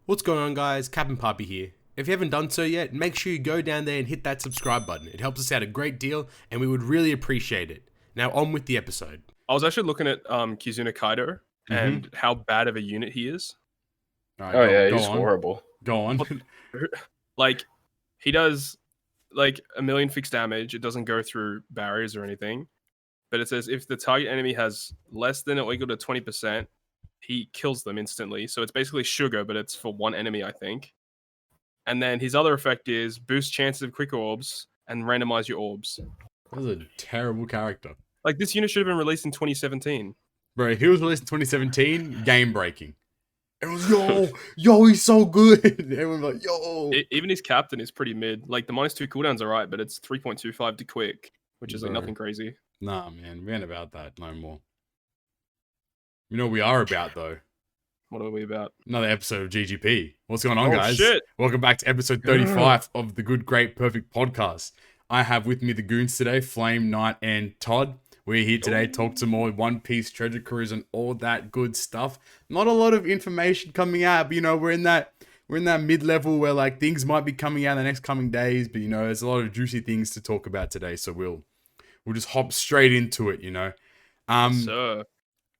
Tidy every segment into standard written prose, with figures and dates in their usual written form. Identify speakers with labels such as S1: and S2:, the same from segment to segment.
S1: What's going on, guys? Captain Papi here. If you haven't done so yet, make sure you go down there and hit that subscribe button. It helps us out a great deal and we would really appreciate it. Now on with the episode.
S2: I was actually looking at Kizuna Kaido and how bad of a unit he is.
S3: Right, he's horrible.
S1: Go on.
S2: Like, he does like 1 million fixed damage. It doesn't go through barriers or anything. But it says if the target enemy has less than or equal to 20%, he kills them instantly. So it's basically sugar, but it's for one enemy, I think. And then his other effect is boost chances of quick orbs and randomize your orbs.
S1: That's a terrible character.
S2: Like, this unit should have been released in 2017.
S1: Bro, he was released in 2017, game breaking. Everyone's, yo, he's so good. Everyone's like, yo.
S2: Even his captain is pretty mid. Like, the -2 cooldowns are right, but it's 3.25 to quick, which is like nothing crazy.
S1: Nah, man, we ain't about that no more. You know what we are about, though?
S2: What are we about?
S1: Another episode of GGP. What's going on, guys?
S2: Shit.
S1: Welcome back to episode 35 of the Good, Great, Perfect podcast. I have with me the goons today, Flame, Knight, and Todd. We're here today to talk some more One Piece treasure cruise and all that good stuff. Not a lot of information coming out, but you know, we're in that mid-level where like things might be coming out in the next coming days, but you know, there's a lot of juicy things to talk about today, so we'll just hop straight into it, you know.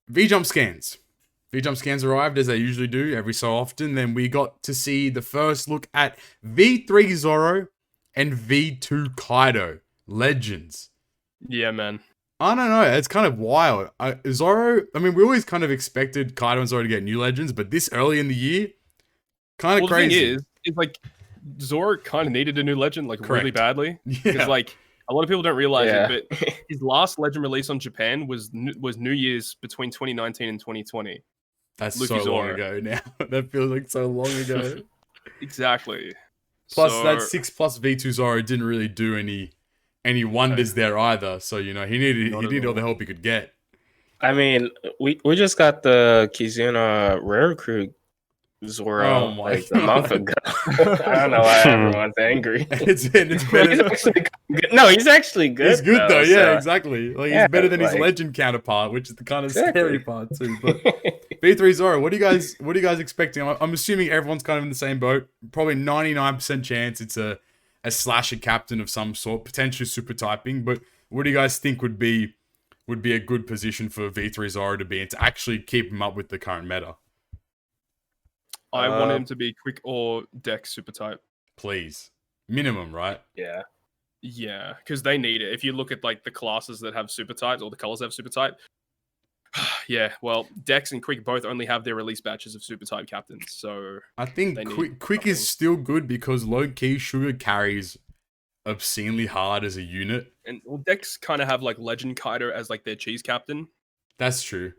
S1: V-Jump scans. V-Jump scans arrived as they usually do every so often. Then we got to see the first look at V3 Zoro and V2 Kaido. Legends.
S2: Yeah, man.
S1: I don't know. It's kind of wild. Zoro, I mean, we always kind of expected Kaido and Zoro to get new legends, but this early in the year, kind of crazy.
S2: The thing is like, Zoro kind of needed a new legend, like, really badly. Because, like, a lot of people don't realize it, but his last legend release on Japan was New Year's between 2019 and 2020.
S1: That's Luffy so Zoro. Long ago now. That feels like so long ago.
S2: Exactly.
S1: Plus, that 6+ V2 Zoro didn't really do any wonders there either. So, you know, he needed all the help he could get.
S3: I mean, we just got the Kizuna Rare Crew Zoro like a month ago. I don't know why everyone's angry.
S1: It's better.
S3: He's actually good.
S1: He's good though. Yeah, exactly. Like, he's better than his legend counterpart, which is the kind of scary part too. But V3 Zoro, what are you guys expecting? I'm assuming everyone's kind of in the same boat. Probably 99% chance it's a slasher captain of some sort, potentially super typing. But what do you guys think would be a good position for V3 Zoro to be and to actually keep him up with the current meta?
S2: I want him to be quick or dex super type.
S1: Please. Minimum, right?
S3: Yeah.
S2: Yeah, because they need it. If you look at like the classes that have super types or the colors that have super type, yeah, well, Dex and Quick both only have their release batches of super type captains. So
S1: I think Quick is still good because low key Sugar carries obscenely hard as a unit.
S2: And Dex kind of have like Legend Kaido as like their cheese captain.
S1: That's true.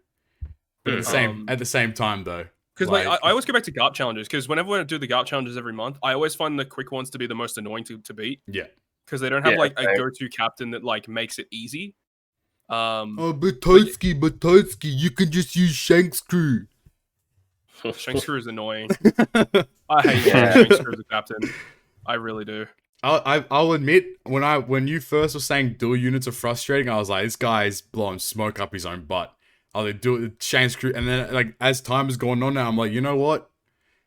S1: But at the same time though.
S2: Because like, I always go back to GARP challenges, because whenever I do the GARP challenges every month, I always find the quick ones to be the most annoying to beat.
S1: Yeah.
S2: Because they don't have like a go-to captain that like makes it easy.
S1: But Toadskii, you can just use Shanks Crew.
S2: Shanks Crew is annoying. I hate Shanks Crew as a captain. I really do.
S1: I'll admit, when you first were saying dual units are frustrating, I was like, this guy's blowing smoke up his own butt. They do it with Shanks Crew, and then like as time has gone on now, I'm like, you know what?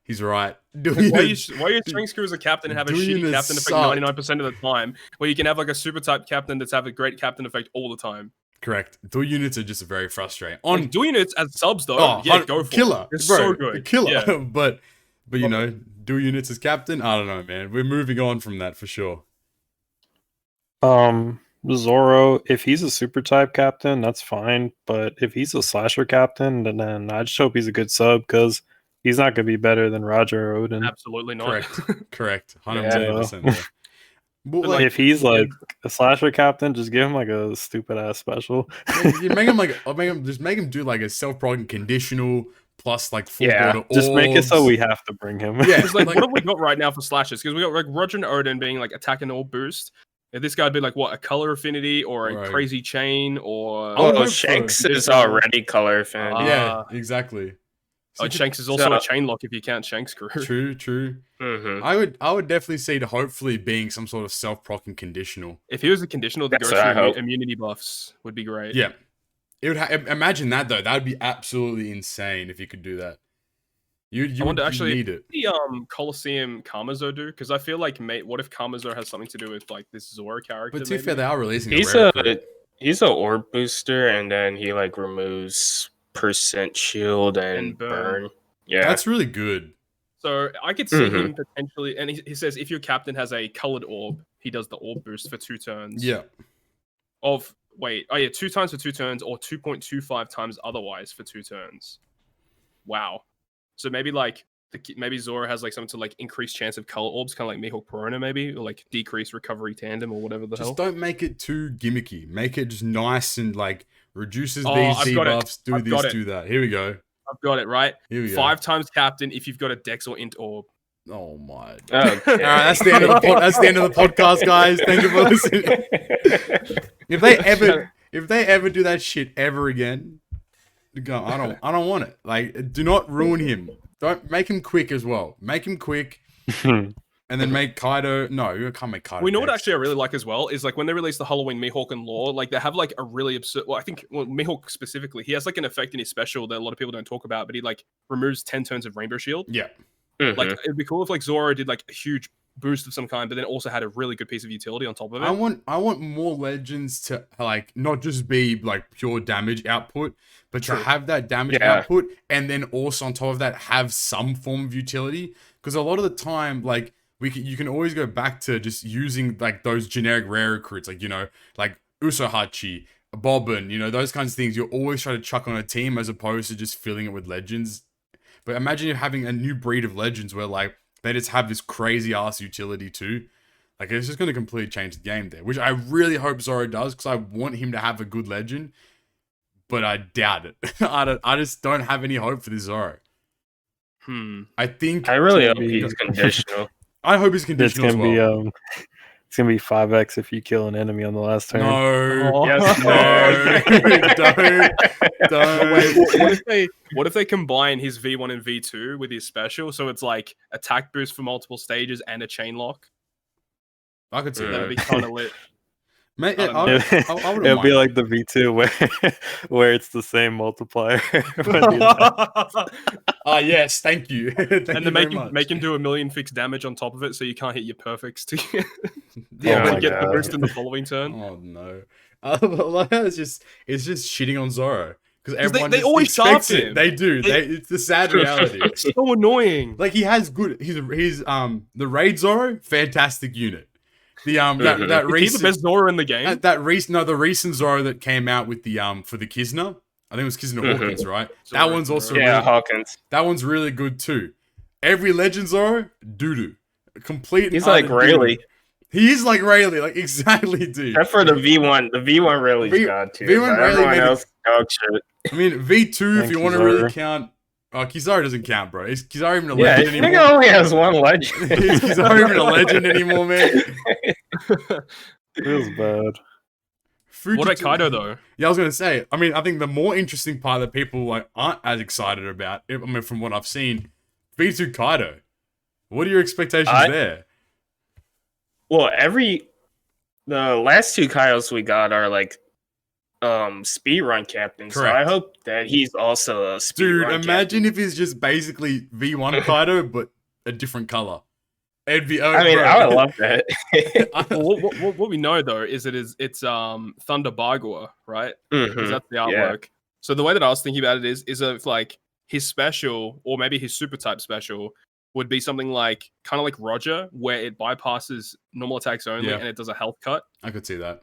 S1: He's right.
S2: Why you Shanks Crew as a captain and have a shitty captain effect 99% of the time, where you can have like a super type captain that's have a great captain effect all the time?
S1: Correct. Dual units are just very frustrating.
S2: Like, dual units as subs though, go for
S1: killer.
S2: It's
S1: bro,
S2: so good.
S1: Killer. Yeah. but you know, dual units as captain, I don't know, man. We're moving on from that for sure.
S4: Zoro, if he's a super type captain, that's fine. But if he's a slasher captain, then I just hope he's a good sub, because he's not going to be better than Roger or Odin.
S2: Absolutely not.
S1: Correct. 110%.
S4: But like, if he's like a slasher captain, just give him like a stupid ass special.
S1: You make him do like a self-progging conditional plus like full border
S4: just
S1: orbs.
S4: make it so we have to bring him.
S1: Yeah,
S2: like what have we got right now for slashers? Because we got like Roger and Odin being like attack and all boost. If this guy'd be like what, a color affinity or a crazy chain or
S3: Shanks is already color affinity.
S1: Yeah, exactly.
S2: So Shanks is also a chain lock if you count Shanks Crew.
S1: True.
S3: Mm-hmm.
S1: I would definitely see it hopefully being some sort of self-procking conditional.
S2: If he was a conditional, the go immunity buffs would be great.
S1: Yeah. It would imagine that though. That would be absolutely insane if you could do that. You
S2: I wonder actually
S1: need it.
S2: the Coliseum Kamazo do, because I feel like what if Kamazo has something to do with like this Zoro character?
S1: But to be fair, they are releasing
S3: he's
S1: a rare
S3: a
S1: recruit.
S3: he's a orb booster, and then he like removes % shield and burn. Yeah,
S1: That's really good.
S2: So I could see him potentially, and he says if your captain has a colored orb, he does the orb boost for 2 turns.
S1: Yeah.
S2: 2 times for 2 turns, or 2.25 times otherwise for 2 turns. Wow. So maybe like maybe Zoro has like something to like increase chance of color orbs, kind of like Mihawk Corona maybe, or like decrease recovery tandem or whatever the hell.
S1: Just don't make it too gimmicky. Make it just nice and like reduces these debuffs, do that. Here we go.
S2: I've got it, right?
S1: Here we go.
S2: 5 times captain if you've got a Dex or Int orb.
S1: Oh my.
S3: Okay.
S1: All right, that's the end of the podcast, guys. Thank you for listening. If they ever do that shit ever again, go. I don't want it. Like, do not ruin him. Don't make him quick as well. Make him quick, and then make Kaido. No, you can't make Kaido.
S2: We know what actually I really like as well is like when they release the Halloween Mihawk and Law, like they have like a really absurd. Well, I think Mihawk specifically, he has like an effect in his special that a lot of people don't talk about, but he like removes 10 turns of Rainbow Shield.
S1: Yeah.
S2: Like it'd be cool if like Zoro did like a huge boost of some kind, but then also had a really good piece of utility on top of it.
S1: I want more legends to like not just be like pure damage output, but to have that damage output, and then also on top of that have some form of utility. Because a lot of the time, like you can always go back to just using like those generic rare recruits, like like Usohachi, Bobbin, those kinds of things. You're always trying to chuck on a team as opposed to just filling it with legends. But imagine you having a new breed of legends where like they just have this crazy ass utility too. Like it's just going to completely change the game there, which I really hope Zoro does because I want him to have a good legend, but I doubt it. I just don't have any hope for this Zoro. I
S3: really hope he's conditional.
S1: I hope he's conditional as well.
S4: It's gonna be 5x if you kill an enemy on the last turn.
S1: No,
S3: yes,
S1: don't.
S2: Wait, what if they combine his V1 and V2 with his special? So it's like attack boost for multiple stages and a chain lock.
S1: I could see that.
S2: That'd be kind of lit.
S1: Mate,
S4: it'll be like the V2 where it's the same multiplier.
S1: Yes, thank you.
S2: And then make him do 1 million fixed damage on top of it, so you can't hit your perfects to get the boost in the following turn.
S1: Oh no, it's just shitting on Zoro because everyone
S2: they always
S1: expects
S2: shaft
S1: it.
S2: him.
S1: They do. It's the sad reality.
S2: It's so annoying.
S1: Like he has good. He's the Raid Zoro, fantastic unit. The that recent,
S2: he's the best Zoro in the game.
S1: The recent Zoro that came out with the for the Kizna. I think it was Kizna Hawkins, right?
S2: Zoro,
S1: that one's also
S3: Hawkins.
S1: That one's really good too. Every Legend Zoro, doo-doo. Complete.
S3: He's like Rayleigh.
S1: He is like Rayleigh, like exactly, dude.
S3: Except for the V1. The V1 Rayleigh's god too.
S1: V1 Rayleigh
S3: else, dog shit.
S1: I mean, V2 if you want to really count. Kizaru doesn't count, bro. Is Kizaru even a legend anymore?
S3: Nigga only has one legend.
S1: Is Kizaru even a legend anymore, man?
S4: Feels bad.
S2: What about Kaido though?
S1: Yeah, I was gonna say. I mean, I think the more interesting part that people like aren't as excited about, I mean, from what I've seen, V2 Kaido. What are your expectations there?
S3: Well, the last 2 Kaidos we got are like speedrun captains.
S1: Correct.
S3: So I hope that he's also a speedrun.
S1: Dude, imagine if he's just basically V1 Kaido but a different color. It'd be.
S3: I would love that.
S2: what we know though is it's Thunder Bagua, right? Because that's the artwork. So the way that I was thinking about it is if like his special or maybe his super type special would be something like kind of like Roger, where it bypasses normal attacks only and it does a health cut.
S1: I could see that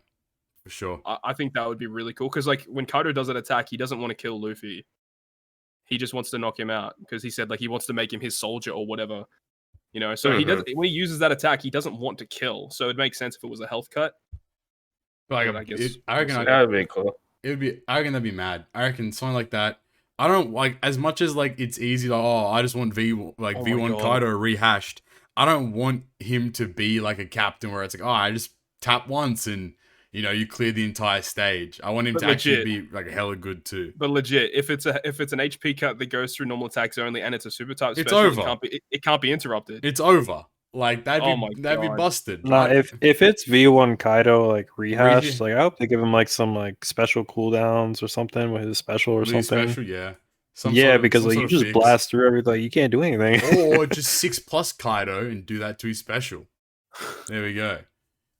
S1: for sure.
S2: I think that would be really cool because like when Kaido does an attack, he doesn't want to kill Luffy. He just wants to knock him out because he said like he wants to make him his soldier or whatever. So he does when he uses that attack, he doesn't want to kill. So it makes sense if it was a health cut.
S1: But I guess I reckon
S3: that would be cool.
S1: I reckon that'd be mad. I reckon something like that. I don't like as much as like it's easy. Like, I just want V1 Kaido rehashed. I don't want him to be like a captain where it's like, I just tap once and you clear the entire stage. I want him to actually be like hella good too.
S2: But legit, if it's an HP cut that goes through normal attacks only and it's a super type
S1: it's
S2: special,
S1: over.
S2: It can't be interrupted.
S1: It's over. Like that'd be busted.
S4: Nah, if it's V1 Kaido like rehashed, like I hope they give him like some like special cooldowns or something with his special or something.
S1: Special, yeah.
S4: Because
S1: some
S4: like
S1: sort
S4: you
S1: of
S4: just
S1: fix.
S4: blast through everything. Like, you can't do anything.
S1: Or just 6+ Kaido and do that to his special. There we go.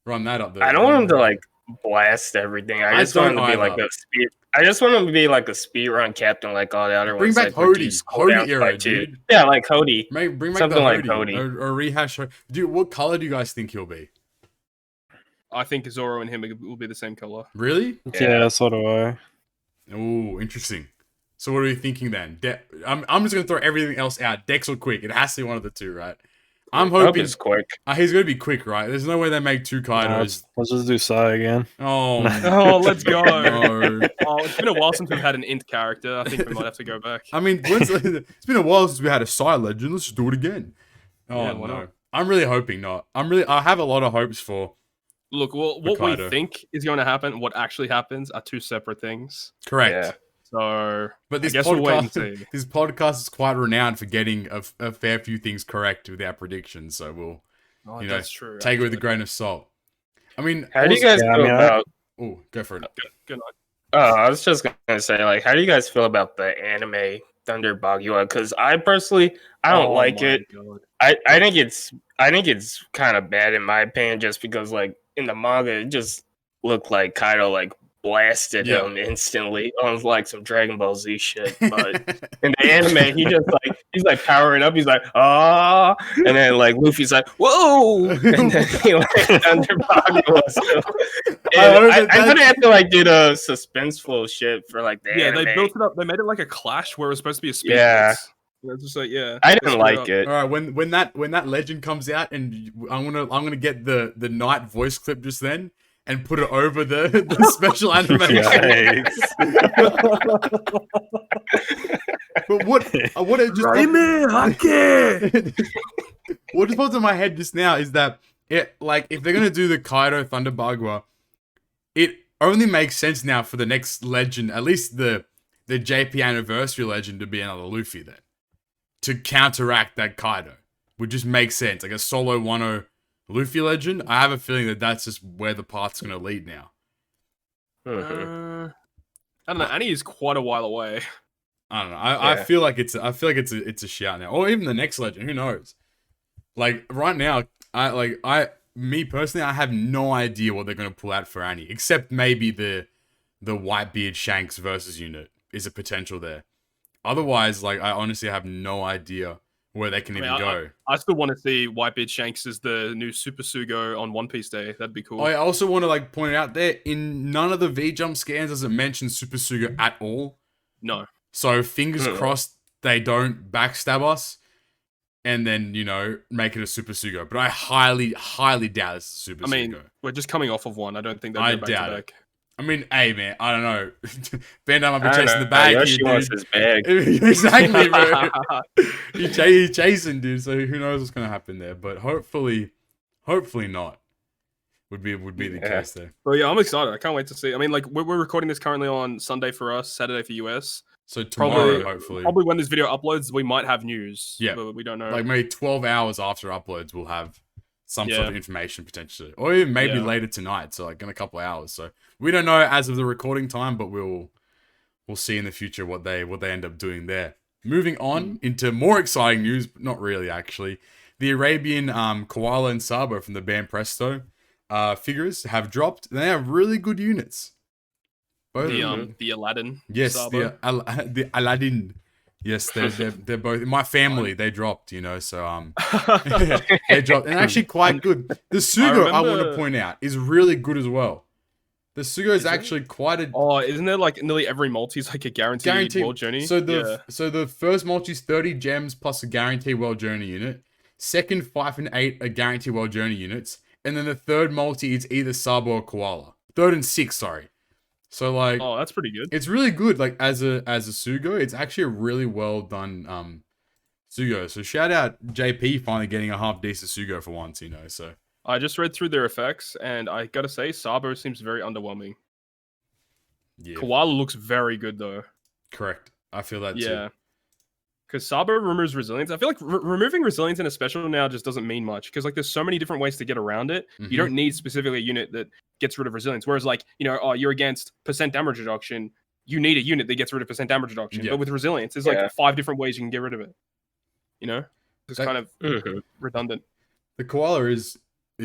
S1: Run that up there.
S3: I don't want him to like blast everything. I just want him to be like a speed. I just want him to be like a speed run captain, like all the other
S1: Bring
S3: ones.
S1: back
S3: like,
S1: Hody era, dude.
S3: Yeah, like Hody.
S1: Bring back
S3: Something
S1: the
S3: like
S1: Hody.
S3: Hody.
S1: Or rehash. Dude, what color do you guys think he'll be?
S2: I think Zoro and him will be the same color.
S1: Really?
S4: Yeah, so do I.
S1: Oh, interesting. So what are we thinking then? I'm just gonna throw everything else out. Dex or Quick? It has to be one of the two, right? I'm hoping
S3: it's Quick.
S1: He's gonna be Quick, right? There's no way they make 2 Kaidos.
S4: Let's just do Sai again.
S1: Oh,
S2: Oh, let's go.
S1: no.
S2: Oh, it's been a while since we've had an int character. I think we might have to go back.
S1: I mean, it's been a while since we had a Sai legend. Let's just do it again. Oh
S2: Yeah, why
S1: no,
S2: not?
S1: I'm really hoping not. I have a lot of hopes for.
S2: Look, well, what we
S1: Kaido.
S2: think is going to happen, what actually happens, are 2 separate things.
S1: Correct.
S3: Yeah.
S2: So,
S1: But this
S2: I guess we'll wait and
S1: podcast,
S2: see.
S1: this podcast is quite renowned for getting a fair few things correct with our predictions. So we'll
S2: Oh,
S1: you know,
S2: that's true.
S1: take it with a
S2: actually.
S1: grain of salt. I mean,
S3: How do you guys feel about?
S1: Oh, go for it.
S2: Good night.
S3: Oh, I was just gonna say, like, how do you guys feel about the anime Thunder Bagua? Because I personally, I don't like
S2: my
S3: it.
S2: God.
S3: I think it's kind of bad in my opinion, just because like in the manga, it just looked like Kaido like blasted him instantly on like some Dragon Ball Z shit. But in the anime, he's like powering up. He's like, ah, and then like Luffy's like, whoa, and then he like Thunder Bagua. I'm gonna have to like do the suspenseful shit for like the anime.
S2: They built it up. They made it like a clash where it was supposed to be a speed.
S3: Yeah.
S2: Blitz. It's just like
S3: I didn't like it.
S1: All right, when that legend comes out, and I'm gonna get the Knight voice clip just then and put it over the special animation. But what it just what just popped in my head just now is that if they're gonna do the Kaido Thunder Bagua, it only makes sense now for the next legend, at least the JP anniversary legend, to be another Luffy then. To counteract that Kaido would just make sense. Like a solo 1-0 Luffy legend. I have a feeling that that's just where the path's going to lead now.
S2: I don't know. Annie is quite a while away.
S1: I don't know. I feel like it's a shout now, or even the next legend. Who knows? Like right now, me personally, I have no idea what they're going to pull out for Annie, except maybe the Whitebeard Shanks versus unit is a potential there. Otherwise, like, I honestly have no idea where they can even go.
S2: I still want to see Whitebeard Shanks as the new Super Sugo on One Piece Day. That'd be cool.
S1: I also want to like point out there, in none of the V-Jump scans does it mention Super Sugo at all.
S2: No.
S1: So fingers crossed they don't backstab us and then, make it a Super Sugo. But I highly, highly doubt it's a Super Sugo.
S2: We're just coming off of one. I don't think they'll go back to back.
S1: I mean, hey man, I don't know. Bandai might be chasing the bag.
S3: Yoshi wants his bag.
S1: Exactly, bro. He's chasing, dude. So who knows what's gonna happen there? But hopefully not. Would be the case there.
S2: Well, yeah, I'm excited. I can't wait to see. I mean, like we're recording this currently on Sunday for us, Saturday for US.
S1: So tomorrow, hopefully.
S2: Probably when this video uploads, we might have news.
S1: Yeah,
S2: but we don't know.
S1: Like maybe 12 hours after uploads, we'll have some sort of information potentially, or even maybe later tonight. So like in a couple of hours. So we don't know as of the recording time, but we'll see in the future what they end up doing there. Moving on into more exciting news, but not really actually. The Arabian Koala and Sabo from the band Presto figures have dropped. They have really good units. Both
S2: the Aladdin.
S1: Yes,
S2: Sabo.
S1: the Aladdin. Yes, they're both in my family. They dropped, so they dropped, and actually quite good. The Sugo, I want to point out, is really good as well. The Sugo is actually quite a.
S2: Oh, isn't there like nearly every multi is like a guaranteed world journey?
S1: So the first multi is 30 gems plus a guaranteed world journey unit. Second 5 and 8 are guaranteed world journey units, and then the third multi is either Sabo or Koala. 3rd and 6th, sorry. So like,
S2: oh, that's pretty good.
S1: It's really good. Like as a Sugo, it's actually a really well done Sugo. So shout out JP finally getting a half decent Sugo for once. So
S2: I just read through their effects, and I gotta say, Sabo seems very underwhelming.
S1: Yeah,
S2: Koala looks very good though.
S1: Correct. I feel that too.
S2: Yeah. Because Sabo removes resilience. I feel like removing resilience in a special now just doesn't mean much. Because like there's so many different ways to get around it.
S1: Mm-hmm.
S2: You don't need specifically a unit that gets rid of resilience. Whereas like, you're against % damage reduction. you need a unit that gets rid of percent damage reduction.
S1: Yeah.
S2: But with resilience, there's
S3: Yeah.
S2: like 5 different ways you can get rid of it. You know, it's
S1: That-
S2: kind of
S3: Mhm.
S2: redundant.
S1: The Koala is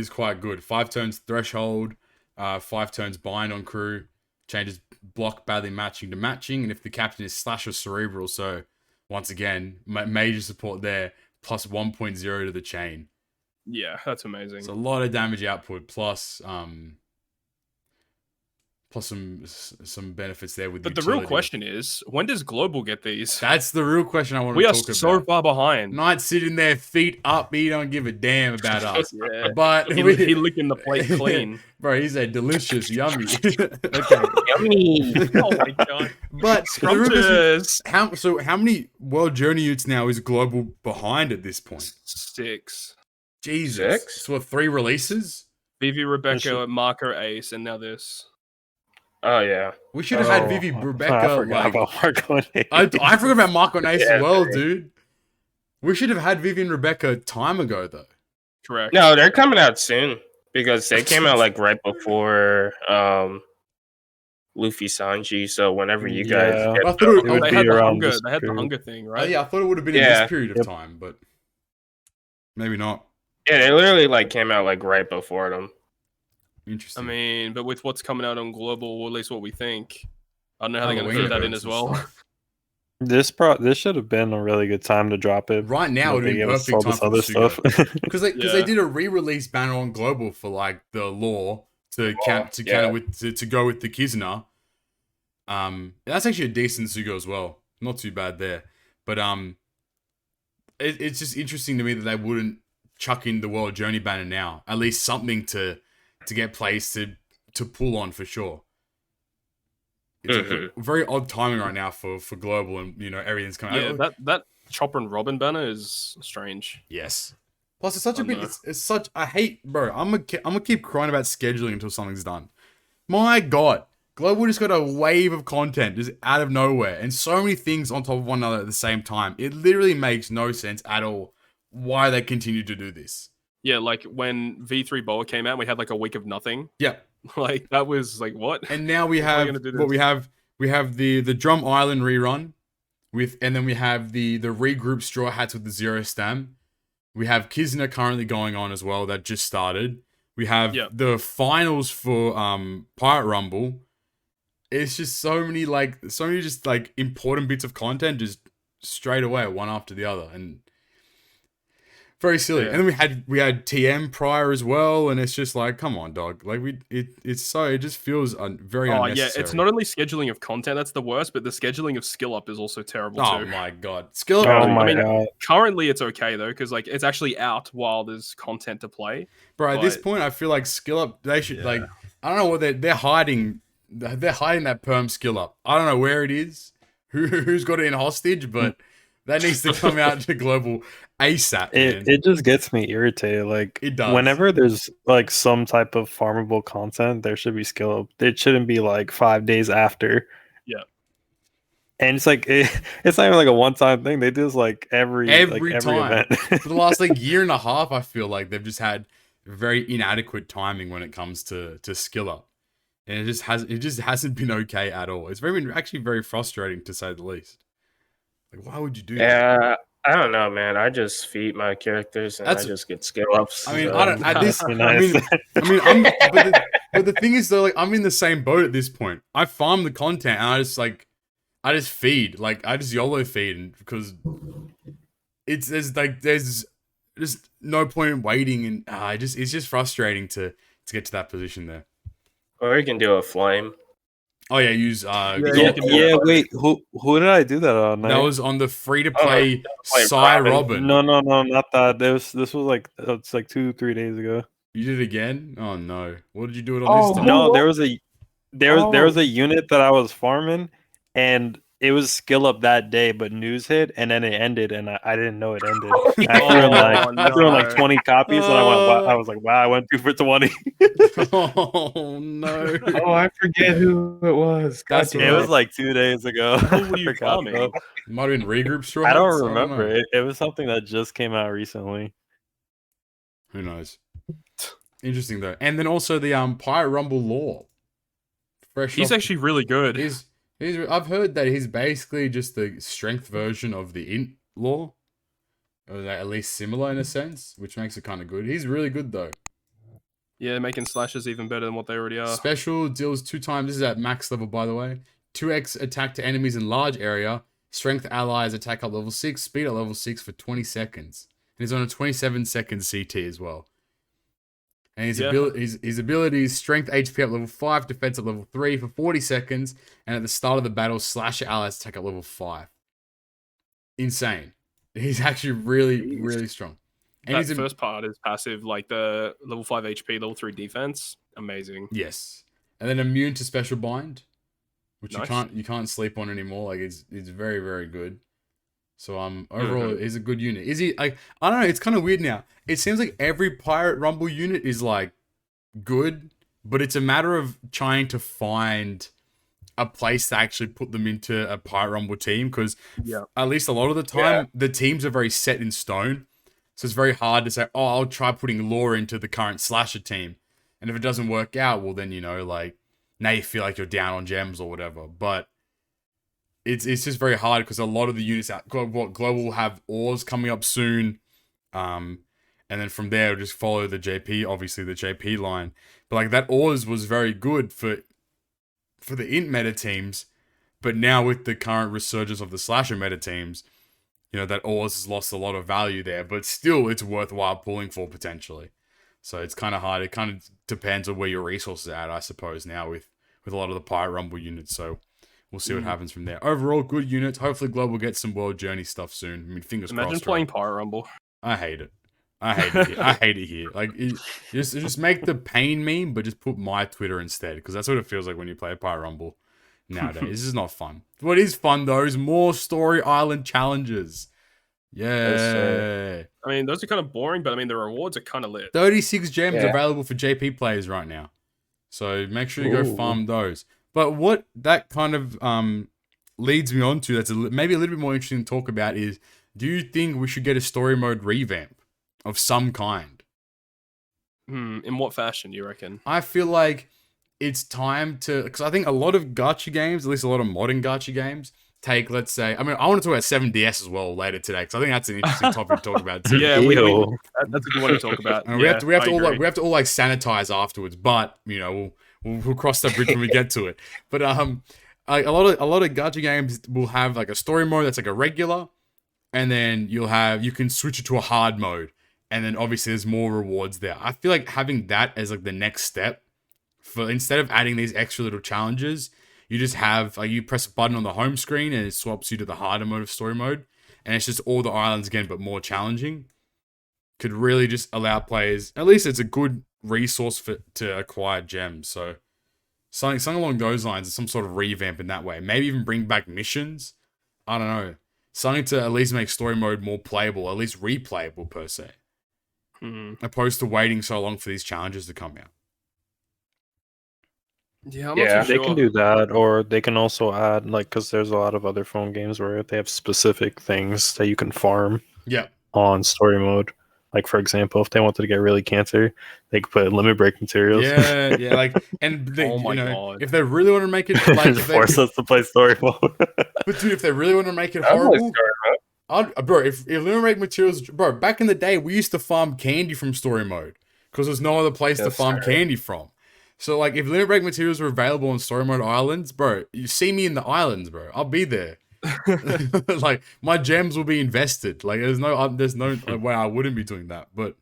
S1: quite good. 5 turns threshold, 5 turns bind on crew, changes block badly matching to matching, and if the captain is slash or cerebral, so once again, major support there, plus 1.0 to the chain.
S2: Yeah, that's amazing.
S1: It's a lot of damage output, plus some benefits there with
S2: But the
S1: utility.
S2: real question is, when does Global get these?
S1: That's the real question I want
S2: We
S1: to
S2: are
S1: talk
S2: so
S1: about.
S2: far behind.
S1: Knight sitting there, feet up, he don't give a damn about us.
S2: Yeah.
S1: But
S2: He licking the plate clean.
S1: Bro, he's a delicious, yummy. Okay.
S3: Yummy.
S2: Oh my god.
S1: But the real question is,
S2: Scrumptious.
S1: how many World Journey units now is Global behind at this point?
S2: 6.
S1: Jesus.
S3: 6?
S1: So what, 3 releases?
S2: Vivi, Rebecca,
S4: should-
S2: Marco, Ace, and now this.
S3: Oh yeah.
S1: We should have had
S4: Oh,
S1: Vivi,
S4: I
S1: Rebecca.
S4: forgot
S1: Like,
S4: about Marco and Ace.
S1: I forgot about Marco and Ace
S3: Yeah,
S1: as well,
S3: man.
S1: dude. We should have had Vivi and Rebecca time ago, though.
S2: Correct.
S3: No, they're coming out soon because they came out like right before Luffy Sanji. So whenever you guys
S4: Yeah.
S3: get
S1: I thought it
S4: It would
S2: They
S4: be
S2: had the
S4: around
S2: hunger.
S4: this
S2: They had the
S4: period.
S2: hunger thing,
S1: Oh,
S2: right?
S1: yeah, I thought it would have been in
S3: Yeah.
S1: this period of
S4: Yep.
S1: time, but maybe not.
S3: yeah, they literally like came out like right before them.
S2: I
S1: Interesting.
S2: mean, but with what's coming out on Global, or at least what we think, I don't know how they're going to
S1: Halloween
S2: fit that in
S1: events
S2: as
S1: and
S2: well.
S1: stuff.
S4: This should have been a really good time to drop it.
S1: Right now
S4: but
S1: would
S4: they
S1: be
S4: gave us
S1: perfect
S4: all
S1: time
S4: this
S1: for
S4: other
S1: the
S4: stuff.
S1: Because they
S2: Yeah.
S1: did a re-release banner on Global for like the law to counter with to go with the Kizuna. That's actually a decent Sugo as well. Not too bad there. But it's just interesting to me that they wouldn't chuck in the World Journey banner now. At least something to get placed to pull on for sure. It's a very odd timing right now for Global, and you know everything's coming.
S2: Yeah, that Chopper and Robin banner is strange.
S1: Yes. Plus, it's such a
S2: I
S1: big.
S2: know.
S1: It's such. I hate, bro. I'm gonna keep crying about scheduling until something's done. My God, Global just got a wave of content just out of nowhere, and so many things on top of one another at the same time. It literally makes no sense at all why they continue to do this.
S2: Yeah, like when V3 Boa came out, we had like a week of nothing.
S1: Yeah,
S2: Like that was like what?
S1: and now we
S2: How are
S1: have
S2: you gonna do
S1: what we
S2: this?
S1: have. We have the Drum Island rerun and then we have the regroup Straw Hats with the Zero Stam. We have Kizuna currently going on as well that just started. We have
S2: Yep.
S1: the finals for Pirate Rumble. It's just so many just like important bits of content just straight away, one after the other, and very silly.
S2: Yeah.
S1: And then we had TM prior as well, and it's just like, come on, dog. Like it just feels very
S2: Oh
S1: unnecessary.
S2: yeah, it's not only scheduling of content that's the worst, but the scheduling of skill up is also terrible
S1: Oh
S2: too.
S1: my God, skill.
S4: Oh
S2: I
S4: my
S2: mean,
S4: god.
S2: Currently, it's okay though because like it's actually out while there's content to play.
S1: Bro, at this
S2: But-
S1: point, I feel like skill up. They should
S2: Yeah.
S1: like. I don't know what they're hiding. They're hiding that perm skill up. I don't know where it is. Who's got it in hostage? But that needs to come out to Global ASAP. Man.
S4: It just gets me irritated. Like
S1: It does.
S4: whenever there's like some type of farmable content, there should be skill up. It shouldn't be like 5 days after.
S2: Yeah.
S4: And it's like it's not even like a one-time thing. They do this like every
S1: time.
S4: event.
S1: For the last like year and a half, I feel like they've just had very inadequate timing when it comes to skill up, and it just hasn't been okay at all. It's actually very frustrating to say the least. Like, why would you do that?
S3: Yeah, I don't know, man. I just feed my characters and
S1: That's-
S3: I just get skill ups.
S1: I mean,
S3: so-
S1: I don't. At this,
S4: That'd
S1: I
S4: be
S1: mean,
S4: nice.
S1: but the thing is though, like I'm in the same boat at this point. I farm the content and I just feed, like I just YOLO feed, and because there's just no point in waiting, and it's just frustrating to get to that position there.
S3: Or you can do a flame.
S1: Oh yeah, use
S2: Yeah,
S1: Zoro.
S2: you can do that.
S4: Wait, who did I do that on?
S1: That was on the free to play
S3: play
S1: Psy
S3: Robin.
S1: Robin.
S4: No, not that. This was like it's like 2-3 days ago.
S1: You did it again? Oh no! What did you do it on this time?
S4: No, there was a unit that I was farming, and it was skill up that day, but news hit, and then it ended, and I didn't know it ended. I threw in like
S2: no.
S4: 20 copies, and I was like, wow, I went 2 for 20.
S1: Oh no!
S3: Oh, I forget who it was. God
S1: That's
S3: damn
S4: It
S1: right.
S4: was like 2 days ago.
S2: Who were you
S4: I forgot,
S2: farming?
S4: though.
S1: Might have been regroup straw.
S4: I
S1: Hats?
S4: don't remember.
S1: know.
S4: It was something that just came out recently.
S1: Who knows? Interesting though. And then also the Pirate Rumble lore. Fresh.
S2: He's
S1: off-
S2: actually really good.
S1: He's I've heard that he's basically just the strength version of the int law, or at least similar in a sense, which makes it kind of good. He's really good though.
S2: Yeah, making slashes even better than what they already are.
S1: Special deals 2 times. This is at max level, by the way. 2x attack to enemies in large area. Strength allies attack up level 6. Speed at level 6 for 20 seconds. And he's on a 27-second CT as well. And his ability is strength HP up level 5, defense at level 3 for 40 seconds. And at the start of the battle, slasher allies attack up level 5. Insane. He's actually really strong. And
S2: that first part is passive, like the level 5 HP, level 3 defense. Amazing.
S1: Yes. And then immune to special bind, which
S2: Nice.
S1: you can't sleep on anymore. Like it's very good. So overall he's a good unit. Is he like, I don't know, it's kind of weird now. It seems like every Pirate Rumble unit is like good, but it's a matter of trying to find a place to actually put them into a Pirate Rumble team, because at least a lot of the time the teams are very set in stone. So it's very hard to say, oh, I'll try putting Law into the current slasher team. And if it doesn't work out, well, then, you know, like, now you feel like you're down on gems or whatever. But it's just very hard because a lot of the units out, Global will have ores coming up soon. And then from there, just follow the JP, obviously the JP line. But like that ores was very good for the int meta teams. But now with the current resurgence of the slasher meta teams, you know, that ores has lost a lot of value there, but still it's worthwhile pulling for potentially. So it's kind of hard. It kind of depends on where your resources are at, I suppose, now with a lot of the Pirate Rumble units. So we'll see what happens from there. Overall, good units. Hopefully Global gets some World Journey stuff soon. I mean, fingers crossed.
S2: Imagine playing Pirate Rumble.
S1: I hate it. I hate it here. Like, just make the pain meme, but just put my Twitter instead, because that's what it feels like when you play Pirate Rumble nowadays. This is not fun. What is fun, though, is more Story Island challenges. Yeah.
S2: I mean, those are kind of boring, but I mean, the rewards are kind of lit.
S1: 36 gems available for JP players right now. So make sure you go farm those. But what that kind of leads me on to, that's maybe a little bit more interesting to talk about, is do you think we should get a story mode revamp of some kind?
S2: In what fashion, you reckon?
S1: I feel like it's time to, because I think a lot of gacha games, at least a lot of modern gacha games, take, let's say, I mean, I want to talk about 7DS as well later today, because I think that's an interesting topic to talk about too.
S2: Yeah, that's a good one to talk about.
S1: And we have to all like sanitize afterwards, but you know, we'll cross that bridge when we get to it. But a lot of gacha games will have like a story mode that's like a regular, and then you can switch it to a hard mode, and then obviously there's more rewards there. I feel like having that as like the next step, for instead of adding these extra little challenges, you just have, like, you press a button on the home screen and it swaps you to the harder mode of story mode. And it's just all the islands again, but more challenging. Could really just allow players, at least it's a good resource to acquire gems. So something along those lines, some sort of revamp in that way. Maybe even bring back missions. I don't know. Something to at least make story mode more playable, at least replayable per se. Opposed to waiting so long for these challenges to come out.
S2: Yeah, I'm not too
S4: They
S2: sure.
S4: can do that, or they can also add, like, because there's a lot of other phone games where they have specific things that you can farm on story mode. Like, for example, if they wanted to get really cancer, they could put limit break materials.
S1: Yeah, like, and they,
S2: God.
S1: if they really want to make it, like,
S4: force us to play story mode.
S1: But dude, if they really want to make it horrible, bro, if limit break materials, bro, back in the day, we used to farm candy from story mode because there's no other place to farm candy from. So, like, if limit break materials were available on story mode islands, bro, you see me in the islands, bro. I'll be there. Like, my gems will be invested. Like, there's no way I wouldn't be doing that. But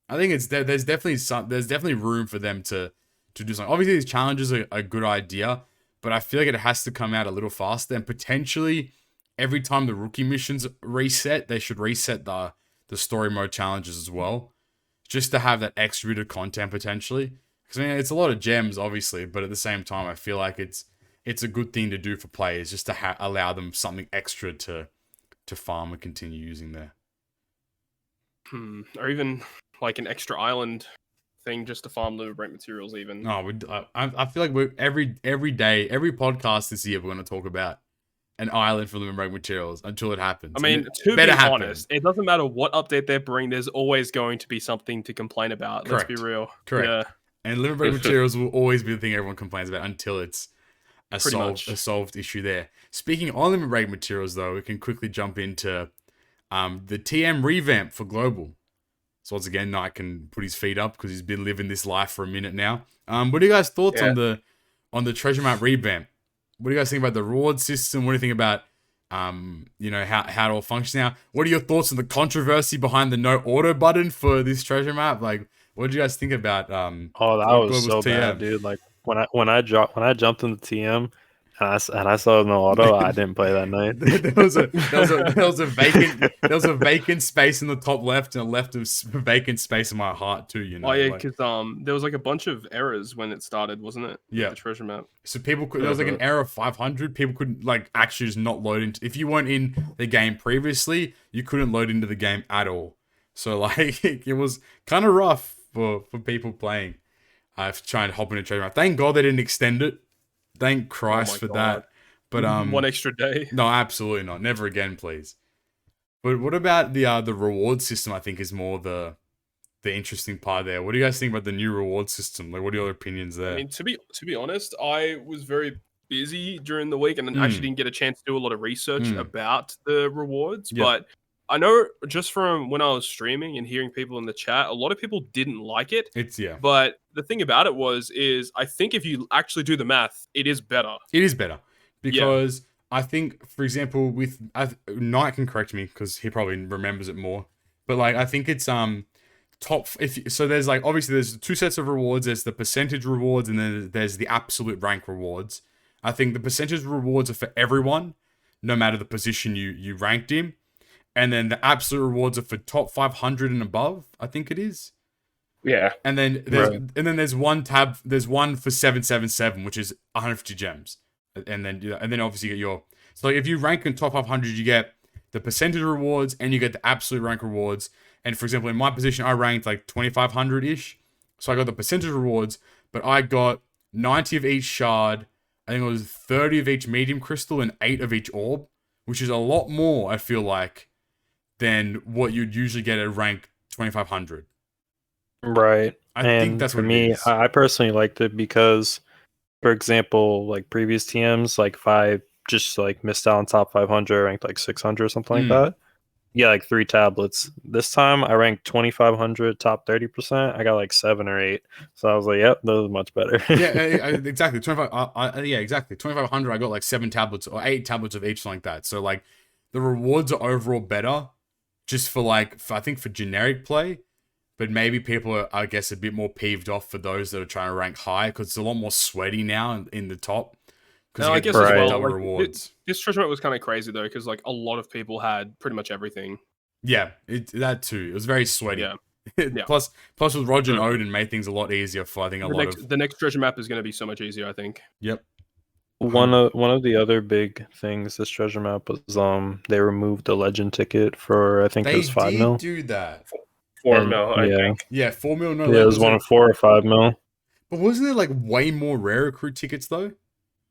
S1: I think there's definitely room for them to do something. Obviously, these challenges are a good idea, but I feel like it has to come out a little faster. And potentially, every time the rookie missions reset, they should reset the story mode challenges as well, just to have that extra bit of content potentially. Because, I mean, it's a lot of gems, obviously, but at the same time, I feel like it's a good thing to do for players, just to allow them something extra to farm and continue using there.
S2: Or even, like, an extra island thing just to farm limit break materials even.
S1: No, I feel like every day, every podcast this year, we're going to talk about an island for limit break materials until it happens.
S2: I mean, to be honest, it doesn't matter what update they bring, there's always going to be something to complain about.
S1: Correct.
S2: Let's be real.
S1: Correct.
S2: Yeah.
S1: And limit break materials will always be the thing everyone complains about until it's solved issue there. Speaking of limit break materials, though, we can quickly jump into the TM Revamp for global. So once again, Knight can put his feet up because he's been living this life for a minute now. What are you guys' thoughts on the treasure map revamp? What do you guys think about the reward system? What do you think about how it all functions now? What are your thoughts on the controversy behind the no auto button for this treasure map? Like, what did you guys think about?
S4: That was so bad, dude. Like when I jumped into TM and I saw no auto, I didn't play that night.
S1: there was a vacant space in the top left and a left of vacant space in my heart too. You know.
S2: Oh yeah, because there was like a bunch of errors when it started, wasn't it?
S1: Yeah.
S2: The treasure map.
S1: So there was like an error of 500. People couldn't like actually just not load into. If you weren't in the game previously, you couldn't load into the game at all. So like it was kind of rough for people playing. Trying to hop into treasure map. Thank God they didn't extend it. Thank Christ for that. But
S2: one extra day.
S1: No, absolutely not. Never again, please. But what about the reward system? I think is more the interesting part there. What do you guys think about the new reward system? Like, what are your opinions there?
S2: I mean, to be honest, I was very busy during the week and actually didn't get a chance to do a lot of research about the rewards. Yep. But I know just from when I was streaming and hearing people in the chat, a lot of people didn't like it. But the thing about it is I think if you actually do the math, it is better.
S1: It is better because I think, for example, with Knight can correct me because he probably remembers it more. But like, I think it's so there's like obviously there's two sets of rewards. There's the percentage rewards and then there's the absolute rank rewards. I think the percentage rewards are for everyone, no matter the position you ranked in. And then the absolute rewards are for top 500 and above, I think it is.
S3: Yeah.
S1: And then there's one tab, there's one for 777, which is 150 gems. And then obviously you get so like if you rank in top 500, you get the percentage rewards and you get the absolute rank rewards. And for example, in my position, I ranked like 2,500-ish. So I got the percentage rewards, but I got 90 of each shard. I think it was 30 of each medium crystal and 8 of each orb, which is a lot more, I feel like, than what you'd usually get at rank 2,500.
S4: Right.
S1: I think that's
S4: for
S1: what
S4: me,
S1: it is.
S4: I personally liked it because, for example, like previous TMs, like if I just like missed out on top 500, ranked like 600 or something like that, yeah, like 3 tablets. This time I ranked 2,500, top 30%. I got like 7 or 8. So I was like, yep, those are much better.
S1: Exactly. 2,500, I got like 7 tablets or 8 tablets of each, something like that. So like the rewards are overall better just for like, I think for generic play, but maybe people are, I guess, a bit more peeved off for those that are trying to rank high because it's a lot more sweaty now in the top.
S2: No, I guess as well. Like, rewards. This treasure map was kind of crazy though, because like a lot of people had pretty much everything.
S1: Yeah, that too. It was very sweaty.
S2: Yeah.
S1: Plus with Roger and Odin made things a lot easier for I think
S2: the next treasure map is going to be so much easier. I think.
S1: Yep.
S4: One of the other big things this treasure map was they removed the legend ticket for I think it was 5 mil.
S1: They did do that.
S3: 4 mil, I think.
S1: Yeah, 4 mil. No,
S4: yeah, it was one of 4 or 5 mil.
S1: But wasn't there like way more rare recruit tickets though?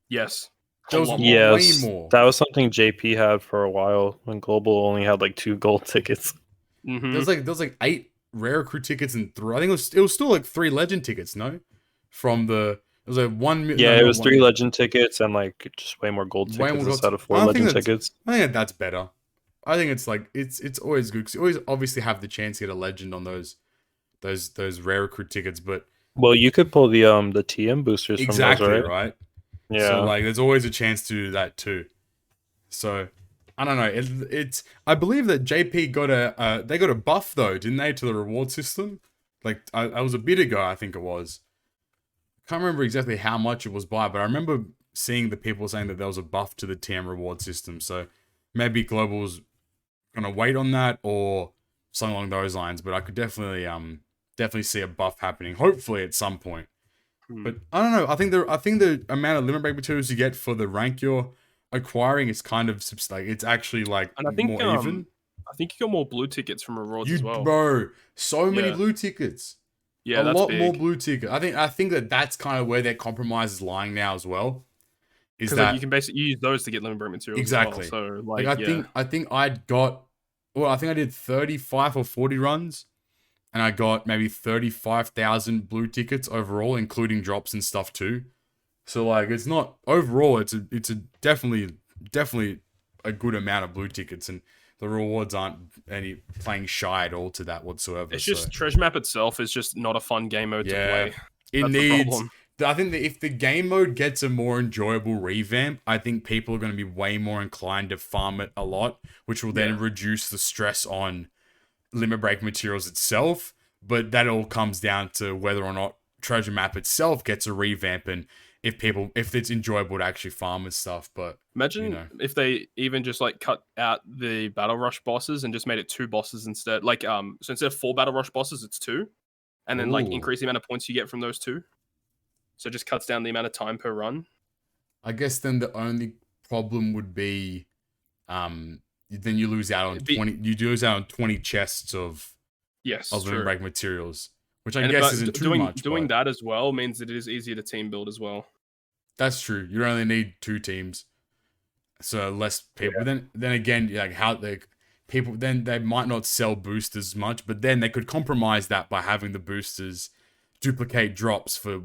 S2: Yes.
S1: There was
S4: way
S1: more.
S4: That was something JP had for a while when Global only had like 2 gold tickets.
S1: Mm-hmm. There was like 8 rare recruit tickets and 3. I think it was still like 3 legend tickets. No, it was like 1.
S4: Yeah, it was 3 legend tickets and like just way more gold tickets instead of 4 legend tickets.
S1: I think that's better. I think it's like it's always good because you always obviously have the chance to get a legend on those rare recruit tickets, but
S4: you could pull the TM boosters from those,
S1: right?
S4: Yeah.
S1: So like, there's always a chance to do that too. So I don't know. It's I believe that JP got a buff though, didn't they, to the reward system? Like I was a bit ago, I think it was. Can't remember exactly how much it was by, but I remember seeing the people saying that there was a buff to the TM reward system. So maybe Global's gonna wait on that or something along those lines. But I could definitely see a buff happening, hopefully at some point. But I don't know. I think the amount of limit break materials you get for the rank you're acquiring is kind of like it's actually like
S2: and I think,
S1: more even.
S2: I think you got more blue tickets from rewards as well.
S1: Bro, so many blue tickets.
S2: Yeah,
S1: a lot more blue tickets. I think that's kind of where their compromise is lying now as well. Is that
S2: like, you can basically use those to get limit break materials
S1: exactly?
S2: As well. So
S1: like I think I did 35 or 40 runs, and I got maybe 35,000 blue tickets overall, including drops and stuff too. So like, it's not overall. It's a definitely a good amount of blue tickets, and the rewards aren't any playing shy at all to that whatsoever.
S2: It's just treasure map itself is just not a fun game mode to play.
S1: It
S2: That's
S1: needs.
S2: the problem.
S1: I think that if the game mode gets a more enjoyable revamp, I think people are going to be way more inclined to farm it a lot, which will then reduce the stress on limit break materials itself. But that all comes down to whether or not treasure map itself gets a revamp, and if it's enjoyable to actually farm and stuff. But
S2: imagine if they even just like cut out the battle rush bosses and just made it 2 bosses instead. Like so instead of 4 battle rush bosses, it's 2, and then like increase the amount of points you get from those 2. So it just cuts down the amount of time per run.
S1: I guess then the only problem would be, then you lose out on 20. You lose out on 20 chests of limit break materials, which I guess isn't too much.
S2: Doing that as well means that it is easier to team build as well.
S1: That's true. You only need 2 teams, so less people. Yeah. Then again, like how people then they might not sell boosters much, but then they could compromise that by having the boosters duplicate drops for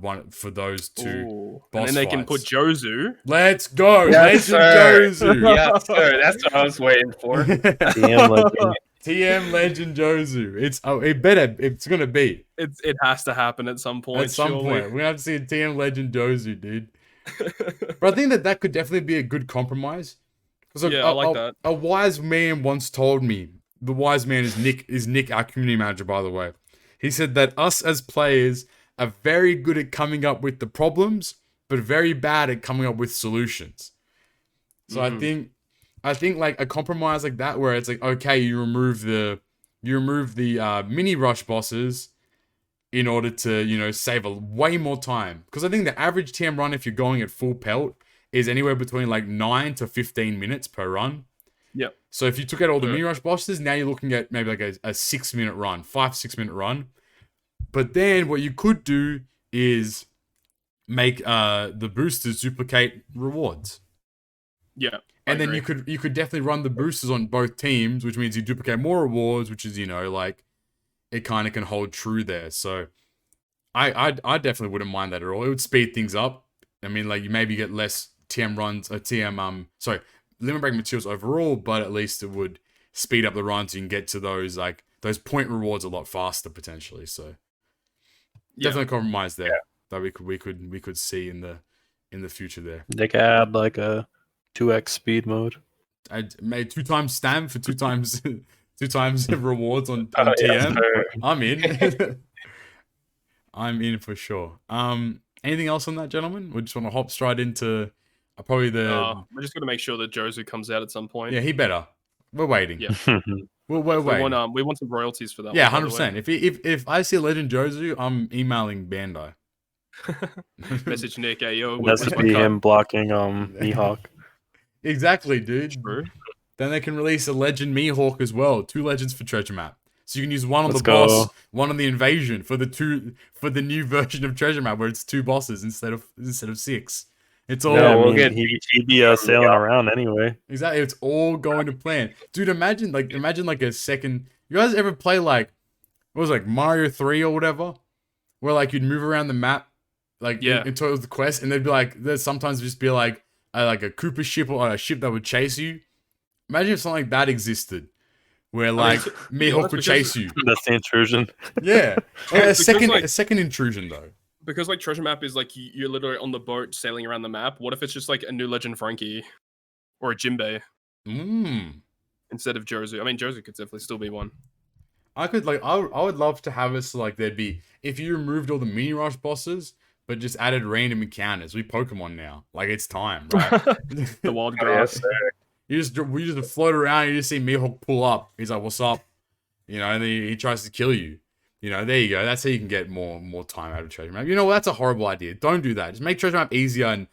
S1: those 2 boss
S2: and then they can put Jozu.
S1: Let's go,
S3: yes,
S1: Legend Jozu.
S3: Yeah, sir. That's what I was waiting for.
S1: TM Legend Jozu. It's gonna be.
S2: It has to happen at some point.
S1: At some point, we're gonna have to see a TM Legend Jozu, dude. But I think that could definitely be a good compromise.
S2: I like that.
S1: A wise man once told me. The wise man is Nick, our community manager, by the way. He said that us as players are very good at coming up with the problems, but very bad at coming up with solutions. So I think like a compromise like that, where it's like, okay, you remove the mini rush bosses in order to save way more time, because I think the average TM run, if you're going at full pelt, is anywhere between like 9 to 15 minutes per run.
S2: Yep.
S1: So if you took out all the mini rush bosses, now you're looking at maybe like a 6-minute run, 5-6 minute run. But then what you could do is make the boosters duplicate rewards.
S2: Yeah.
S1: And then you could definitely run the boosters on both teams, which means you duplicate more rewards, which is, like, it kind of can hold true there. So I definitely wouldn't mind that at all. It would speed things up. I mean, like, you maybe get less TM runs, limit break materials overall, but at least it would speed up the runs. You can get to those point rewards a lot faster potentially. So definitely compromise there that we could see in the future there.
S4: They could add like a 2x speed mode.
S1: I made 2 times stam for 2 times 2 times rewards on TM. Yes, I'm in. I'm in for sure. Anything else on that, gentlemen? We just want to hop straight into probably
S2: we're just gonna make sure that Jozu comes out at some point.
S1: Yeah, he better. We're waiting.
S2: Yeah.
S1: we're waiting.
S2: We want some royalties for that.
S1: Yeah, 100%. If I see Legend Jozu, I'm emailing Bandai.
S2: Message Nick, hey yo.
S4: That's to be him blocking Mihawk.
S1: Exactly, dude.
S2: True.
S1: Then they can release a Legend Mihawk as well. 2 legends for Treasure Map. So you can use one on the boss, one on the invasion for the new version of Treasure Map where it's 2 bosses instead of 6. It's all
S4: he'd be sailing around anyway.
S1: Exactly, it's all going to plan. Dude, imagine like a second. You guys ever play like what was it, like Mario 3 or whatever, where like you'd move around the map until it was the quest, and there'd sometimes just be like a Koopa ship or a ship that would chase you. Imagine if something like that existed, where like Mihawk would chase you.
S4: That's the intrusion.
S1: Yeah, a second intrusion though.
S2: Because like Treasure Map is like you're literally on the boat sailing around the map. What if it's just like a new Legend Frankie or a Jinbei instead of Jozu? I mean, Jozu could definitely still be one.
S1: I would love to have us like there'd be, if you removed all the mini rush bosses but just added random encounters. We Pokemon now, like it's time, right?
S2: The wild grass.
S1: We just float around. You just see Mihawk pull up. He's like, "What's up?" And then he tries to kill you. There you go. That's how you can get more time out of Treasure Map. That's a horrible idea. Don't do that. Just make Treasure Map easier and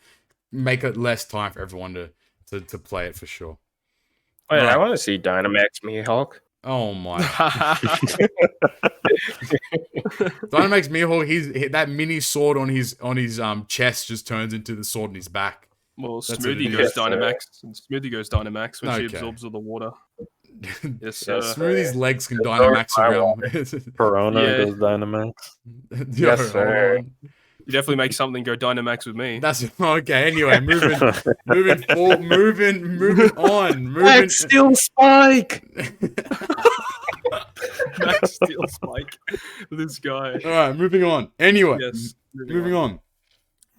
S1: make it less time for everyone to play it for sure.
S3: Wait, right. I want to see Dynamax Mihawk.
S1: Oh my! Dynamax Mihawk. That mini sword on his chest just turns into the sword on his back.
S2: Well, Smoothie goes Dynamax. Smoothie goes Dynamax when she absorbs all the water.
S1: Yes, Smoothie's legs can Dynamax around.
S4: Corona goes Dynamax.
S3: Yes, sir.
S2: You definitely make something go Dynamax with me.
S1: That's okay. Anyway, moving on.
S3: Max Steel Spike.
S2: Max Steel Spike. This guy.
S1: All right, moving on. Anyway,
S2: Yes.
S1: moving on.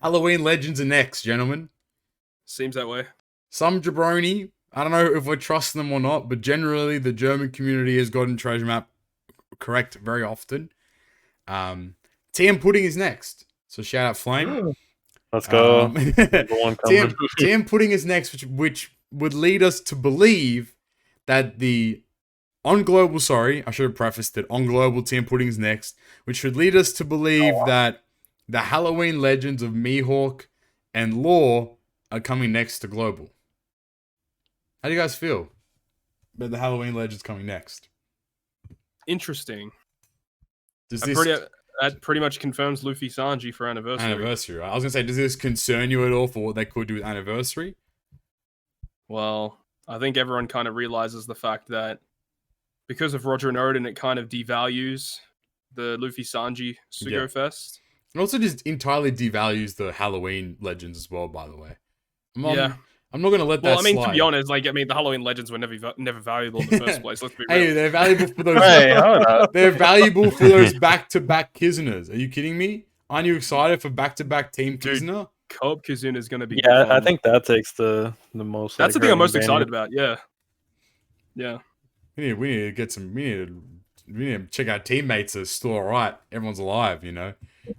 S1: Halloween Legends are next, gentlemen.
S2: Seems that way.
S1: Some jabroni. I don't know if we're trusting them or not, but generally the German community has gotten Treasure Map correct very often. TM Pudding is next. So shout out Flame.
S4: Let's go.
S1: TM Pudding is next, which would lead us to believe that on global, I should have prefaced it. On global, TM Pudding is next, which should lead us to believe that the Halloween Legends of Mihawk and Law are coming next to global. How do you guys feel about the Halloween Legends coming next?
S2: Interesting.
S1: That
S2: pretty much confirms Luffy Sanji for anniversary.
S1: Right? I was gonna say, does this concern you at all for what they could do with anniversary?
S2: Well, I think everyone kind of realizes the fact that because of Roger and Odin, it kind of devalues the Luffy Sanji Sugo Fest.
S1: It also just entirely devalues the Halloween Legends as well, by the way. I'm not gonna let that slide.
S2: To be honest, the Halloween Legends were never valuable in the first place. Let's be real.
S1: Hey, they're valuable for those. They're valuable for those back-to-back Kizunas. Are you kidding me? Aren't you excited for back-to-back Team Kizuna?
S2: Co-op Kizuna is gonna be.
S4: Yeah, I think that takes the most.
S2: That's the thing I'm most excited about. Yeah.
S1: We need to get some. We need to check our teammates are still alright. Everyone's alive, you know.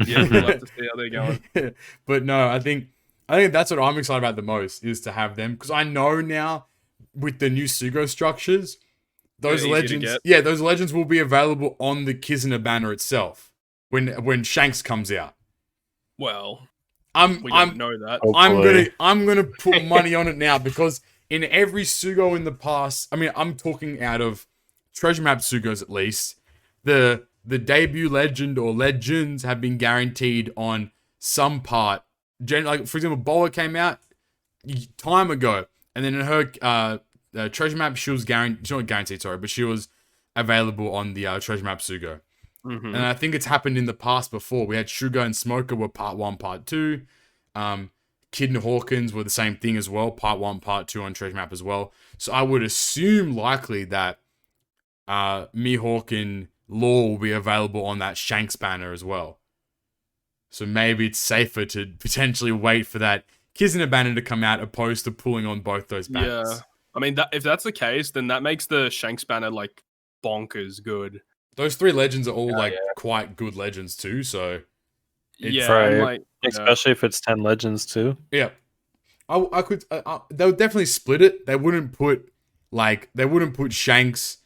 S2: Yeah, we'll have to see how they're going.
S1: But no, I think that's what I'm excited about the most is to have them, because I know now with the new Sugo structures, those legends will be available on the Kizuna banner itself when Shanks comes out.
S2: Well,
S1: we
S2: don't know that.
S1: I'm gonna put money on it now, because in every Sugo in the past, I'm talking out of Treasure Map Sugos at least, the debut legend or legends have been guaranteed on some part. Like, for example, Boa came out time ago, and then in her Treasure Map, she was not guaranteed, but she was available on the Treasure Map Sugo.
S2: Mm-hmm.
S1: And I think it's happened in the past before. We had Sugar and Smoker were part 1, part 2. Kid and Hawkins were the same thing as well, part 1, part 2 on Treasure Map as well. So I would assume likely that Mihawk and Law will be available on that Shanks banner as well. So maybe it's safer to potentially wait for that Kizuna banner to come out opposed to pulling on both those banners.
S2: Yeah. If that's the case, then that makes the Shanks banner like bonkers good.
S1: Those 3 legends are all quite good legends too, so
S4: especially if it's 10 legends too.
S1: Yeah. I could they would definitely split it. They wouldn't put Shanks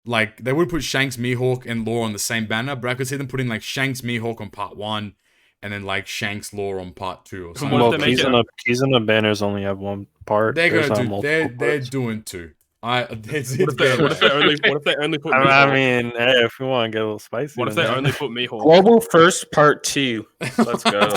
S1: Mihawk and Law on the same banner, but I could see them putting like Shanks Mihawk on part 1 and then like Shanks Law on part 2 or something.
S4: Well, Kizuna banners only have 1 part.
S1: They're doing 2. What
S2: if they only put
S1: Mihawk?
S4: Hey, if we want to get a little spicy.
S2: What if they only put Mihawk?
S3: Global First Part 2. Let's go.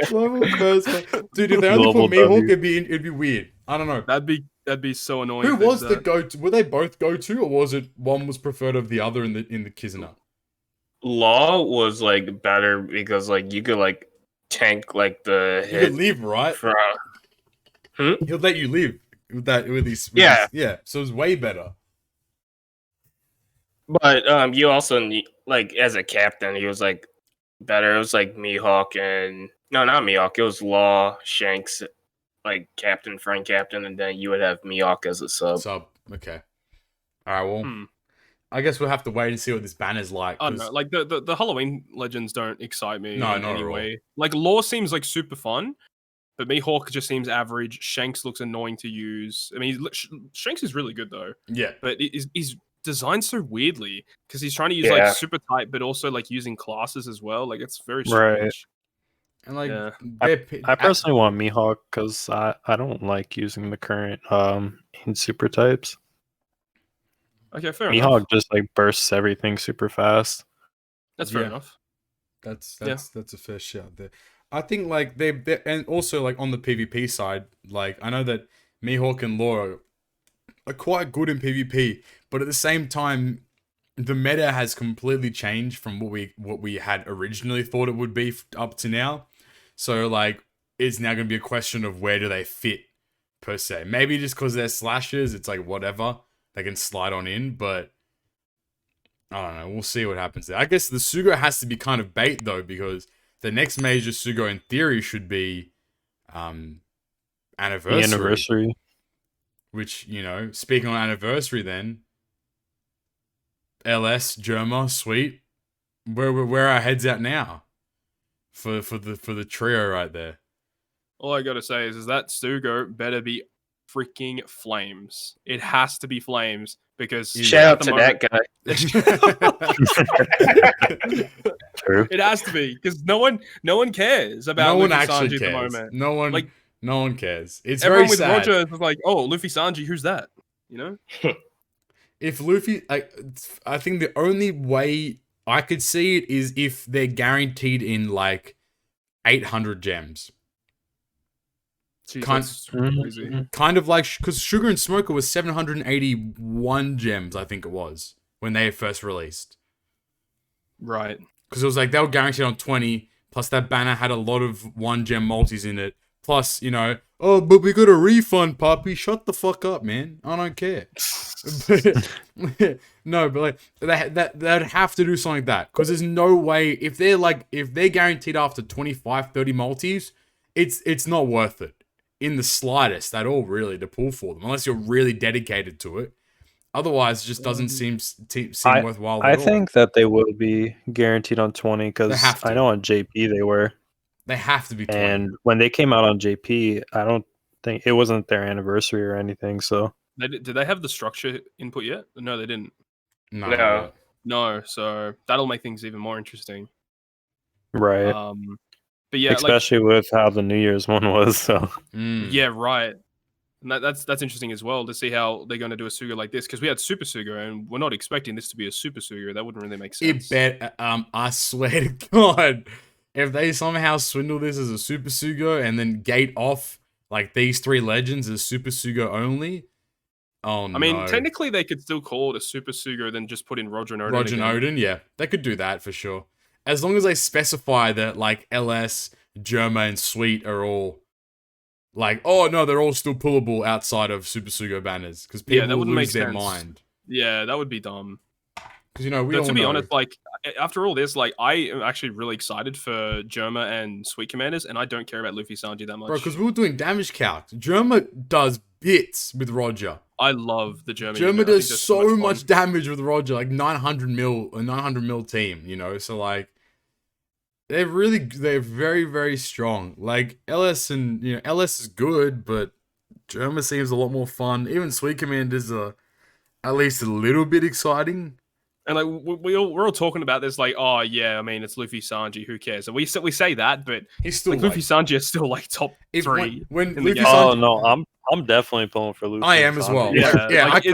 S1: Global First. Dude, if they only put Mihawk, it'd be weird. I don't know.
S2: That'd be so annoying.
S1: Who was the go-to? Were they both go-to, or was it one was preferred of the other in the Kizuna?
S3: Law was like better because like you could like tank like the hit.
S1: You could leave, right? He'll let you live with these. So it was way better.
S3: But you also need, like, as a captain, he was like better. It was like Mihawk and not Mihawk. It was Law, Shanks, like captain, friend captain, and then you would have Mihawk as a sub.
S1: Okay. All right. Well, I guess we'll have to wait and see what this banner's like.
S2: I don't know. Like the Halloween legends don't excite me.
S1: No,
S2: in
S1: not
S2: any
S1: at all.
S2: way. Like Law seems like super fun, but Mihawk just seems average. Shanks looks annoying to use. Shanks is really good though.
S1: Yeah,
S2: but he's designed so weirdly because he's trying to use like super tight, but also like using classes as well. Like it's very strange.
S4: Right.
S1: And like,
S4: I personally want Mihawk because I don't like using the current in super types.
S2: Okay, fair enough.
S4: Mihawk just like bursts everything super fast.
S2: That's fair enough.
S1: That's a fair shout there. I think like they and also like on the PvP side, like I know that Mihawk and Law are quite good in PvP, but at the same time, the meta has completely changed from what we had originally thought it would be up to now. So like, it's now going to be a question of where do they fit per se. Maybe just because they're slashers, it's like whatever, they can slide on in. But I don't know. We'll see what happens there. I guess the Sugo has to be kind of bait though, because the next major Sugo in theory should be anniversary.
S4: The anniversary.
S1: Which, you know, speaking on anniversary, then LS, Germa, Sweet, where our heads at now for the trio right there.
S2: All I gotta say is that Sugo better be freaking flames. It has to be flames because
S3: shout out to that guy.
S4: True.
S2: It has to be because no one cares about.
S1: No one
S2: Luffy
S1: actually
S2: Sanji
S1: cares.
S2: At the moment.
S1: No one cares. It's
S2: everyone
S1: very
S2: with
S1: sad.
S2: Roger is like, oh, Luffy Sanji, who's that? You know.
S1: If Luffy, I think the only way I could see it is if they're guaranteed in like 800 gems.
S2: Jeez,
S1: kind of like, because Sugar and Smoker was 781 gems, I think it was, when they first released.
S2: Right.
S1: Because it was like they were guaranteed on 20, plus that banner had a lot of 1 gem multis in it. Plus, you know, oh, but we got a refund, Papi. Shut the fuck up, man. I don't care. No, but like they'd have to do something like that, because there's no way if they're guaranteed after 25, 30 multis, it's not worth it in the slightest at all, really, to pull for them, unless you're really dedicated to it. Otherwise, it just doesn't seem worthwhile.
S4: I think that they will be guaranteed on 20 because I know on JP they were.
S1: They have to be 20.
S4: And when they came out on JP, I don't think it wasn't their anniversary or anything. So
S2: did they have the structure input yet? No, they didn't.
S3: No.
S2: So that'll make things even more interesting.
S4: Right.
S2: But yeah,
S4: especially with how the New Year's one was. So
S2: yeah, right. And that's interesting as well to see how they're going to do a Sugo like this, because we had Super Sugo and we're not expecting this to be a Super Sugo. That wouldn't really make sense.
S1: I swear to God, if they somehow swindle this as a Super Sugo and then gate off like these 3 legends as Super Sugo only, oh no.
S2: I mean, technically they could still call it a Super Sugo, then just put in Roger and Odin.
S1: Roger and Odin, yeah, they could do that for sure. As long as they specify that like LS, Germa, and Sweet are all like, oh no, they're all still pullable outside of Super Sugo banners, because people
S2: that wouldn't
S1: lose
S2: make
S1: their
S2: sense.
S1: mind.
S2: Yeah, that would be dumb.
S1: Because, you know, we all
S2: to be
S1: know.
S2: honest, like after all this, like I am actually really excited for Germa and Sweet Commanders, and I don't care about Luffy Sanji that much.
S1: Bro, because we were doing damage calc. Germa does bits with Roger.
S2: I love the Germa.
S1: Germa does so much damage with Roger, like 900 mil team, you know? So, like, they're very, very strong. Like, LS is good, but Germa seems a lot more fun. Even Sweet Commanders are at least a little bit exciting.
S2: And like we're all talking about this, like, oh yeah, I mean it's Luffy Sanji, who cares? And we say that, but
S1: he's still
S2: like, Luffy Sanji is still like top 3.
S1: When
S2: Luffy
S1: Sanji,
S4: oh no, I'm definitely pulling for Luffy.
S1: I am as well.
S2: Yeah,
S1: yeah.
S2: Like,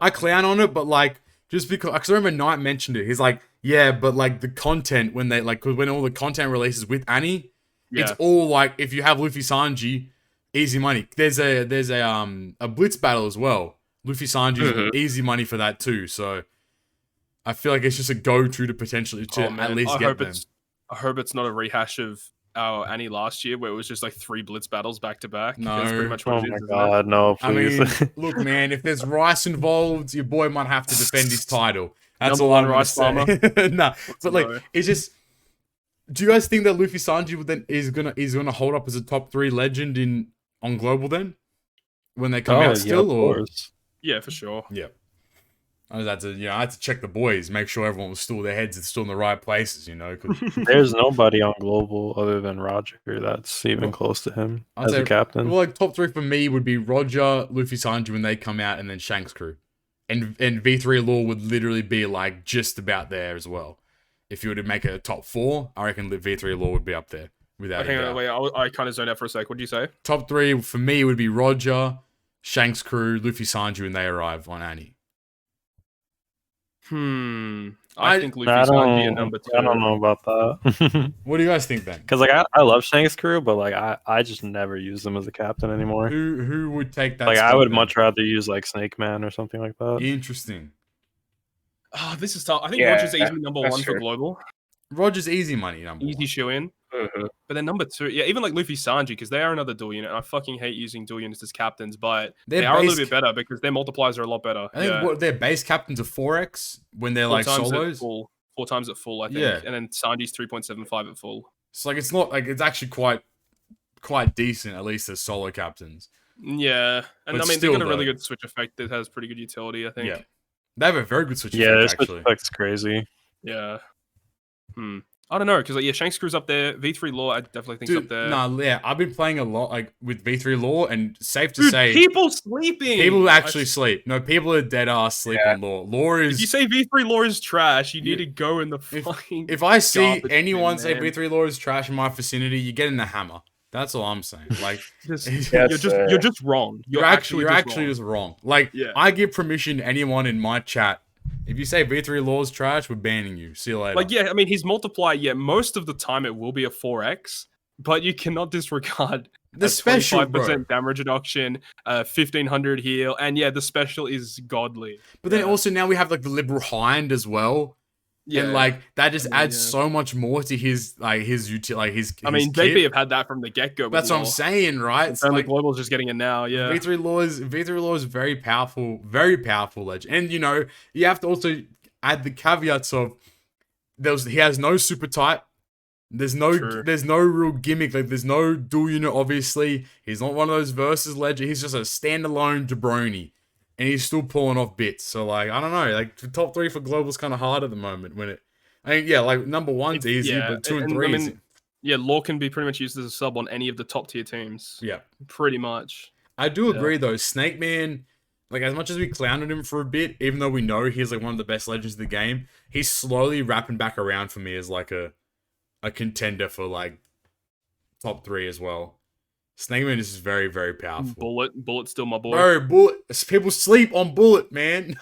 S1: I clown on it, but like just because I remember Knight mentioned it, he's like, yeah, but like the content when they like, cause when all the content releases with Annie, it's all like if you have Luffy Sanji, easy money. There's a blitz battle as well. Luffy Sanji's easy money for that too. So I feel like it's just a go-to to potentially at least get them.
S2: I hope it's not a rehash of our Annie last year where it was just like 3 blitz battles back to back.
S1: No.
S2: That's pretty much what
S4: oh my God, no, please.
S1: I mean, look, man, if there's Rice involved, your boy might have to defend his title. That's
S2: Number
S1: all
S2: one
S1: I'm
S2: Rice
S1: gonna say. Nah, but like,
S2: No.
S1: it's just. Do you guys think that Luffy Sanji then is gonna hold up as a top 3 legend on global then, when they come out still, or?
S2: Yeah, for sure.
S1: Yeah. I had to check the boys, make sure everyone was still, their heads are still in the right places, you know. Cause
S4: there's nobody on global other than Roger that's even close to him as a captain.
S1: Well, like top 3 for me would be Roger, Luffy Sanji when they come out, and then Shanks Crew, and V3 Law would literally be like just about there as well. If you were to make it a top 4, I reckon V3 Law would be up there without.
S2: Hang on, wait, I kind of zoned out for a sec. What did you say?
S1: Top 3 for me would be Roger, Shanks Crew, Luffy Sanji when they arrive on Annie.
S2: I think Luffy Sanji at number 2.
S4: I don't know about that.
S1: What do you guys think then?
S4: Because like I love Shanks Crew, but like I just never use them as a captain anymore.
S1: Who would take that?
S4: Like I would much rather use like Snake Man or something like that.
S1: Interesting.
S2: Oh, this is tough. I think Roger's easy number one for global.
S1: Roger's easy money number
S2: easy
S1: one.
S2: shoe in. But then number two, yeah, even like Luffy Sanji, because they are another dual unit. And I fucking hate using dual units as captains, but they are a little bit better because their multipliers are a lot better.
S1: I think their base captains are 4x when they're like solos.
S2: 4 times at full, I think. Yeah. And then Sanji's 3.75 at full.
S1: It's like it's not like it's actually quite decent, at least as solo captains.
S2: Yeah. And
S1: but
S2: I mean, they've got a really good switch effect that has pretty good utility, I think.
S1: Yeah. They have a very good switch effect,
S4: actually.
S1: Yeah,
S4: switch effect's crazy.
S2: Yeah. I don't know, because like, Shanks Crew's up there. V3 Law, I definitely think up there.
S1: I've been playing a lot like with V3 Law, and safe to say,
S2: people sleeping.
S1: People actually sleep. No, people are dead ass sleep on Law. Law is.
S2: If you say V3 Law is trash, you need to go in the fucking.
S1: If I see anyone say V3 Law is trash in my vicinity, you get in the hammer. That's all I'm saying. Like,
S2: you're just wrong. You're actually
S1: just wrong. Like, I give permission to anyone in my chat. If you say V3 Law is trash, we're banning you. See you later.
S2: Like, yeah, I mean, his multiplier, most of the time it will be a 4x, but you cannot disregard
S1: the special
S2: 25% damage reduction, 1500 heal, and the special is godly.
S1: But then also now we have like the liberal hind as well. Yeah, and like that just adds so much more to his utility. Like his
S2: I mean, JP have had that from the get go.
S1: That's what I'm saying, right?
S2: It's like Global's just getting it now. Yeah,
S1: V3 Law is very powerful legend, and you have to also add the caveats of he has no super type. There's no real gimmick. Like there's no dual unit. Obviously, he's not one of those versus legend. He's just a standalone jabroni. And he's still pulling off bits. So, like, I don't know. Like, the top 3 for Global's kind of hard at the moment. Like, number 1's easy, but 2 and 3 is...
S2: Yeah, Law can be pretty much used as a sub on any of the top tier teams.
S1: Yeah.
S2: Pretty much.
S1: I do agree, though. Snake Man, like, as much as we clowned him for a bit, even though we know he's, like, one of the best legends of the game, he's slowly wrapping back around for me as, like, a contender for, like, top 3 as well. Snake Man is very, very powerful.
S2: Bullet's still my boy.
S1: Bro, Bullet. People sleep on Bullet, man.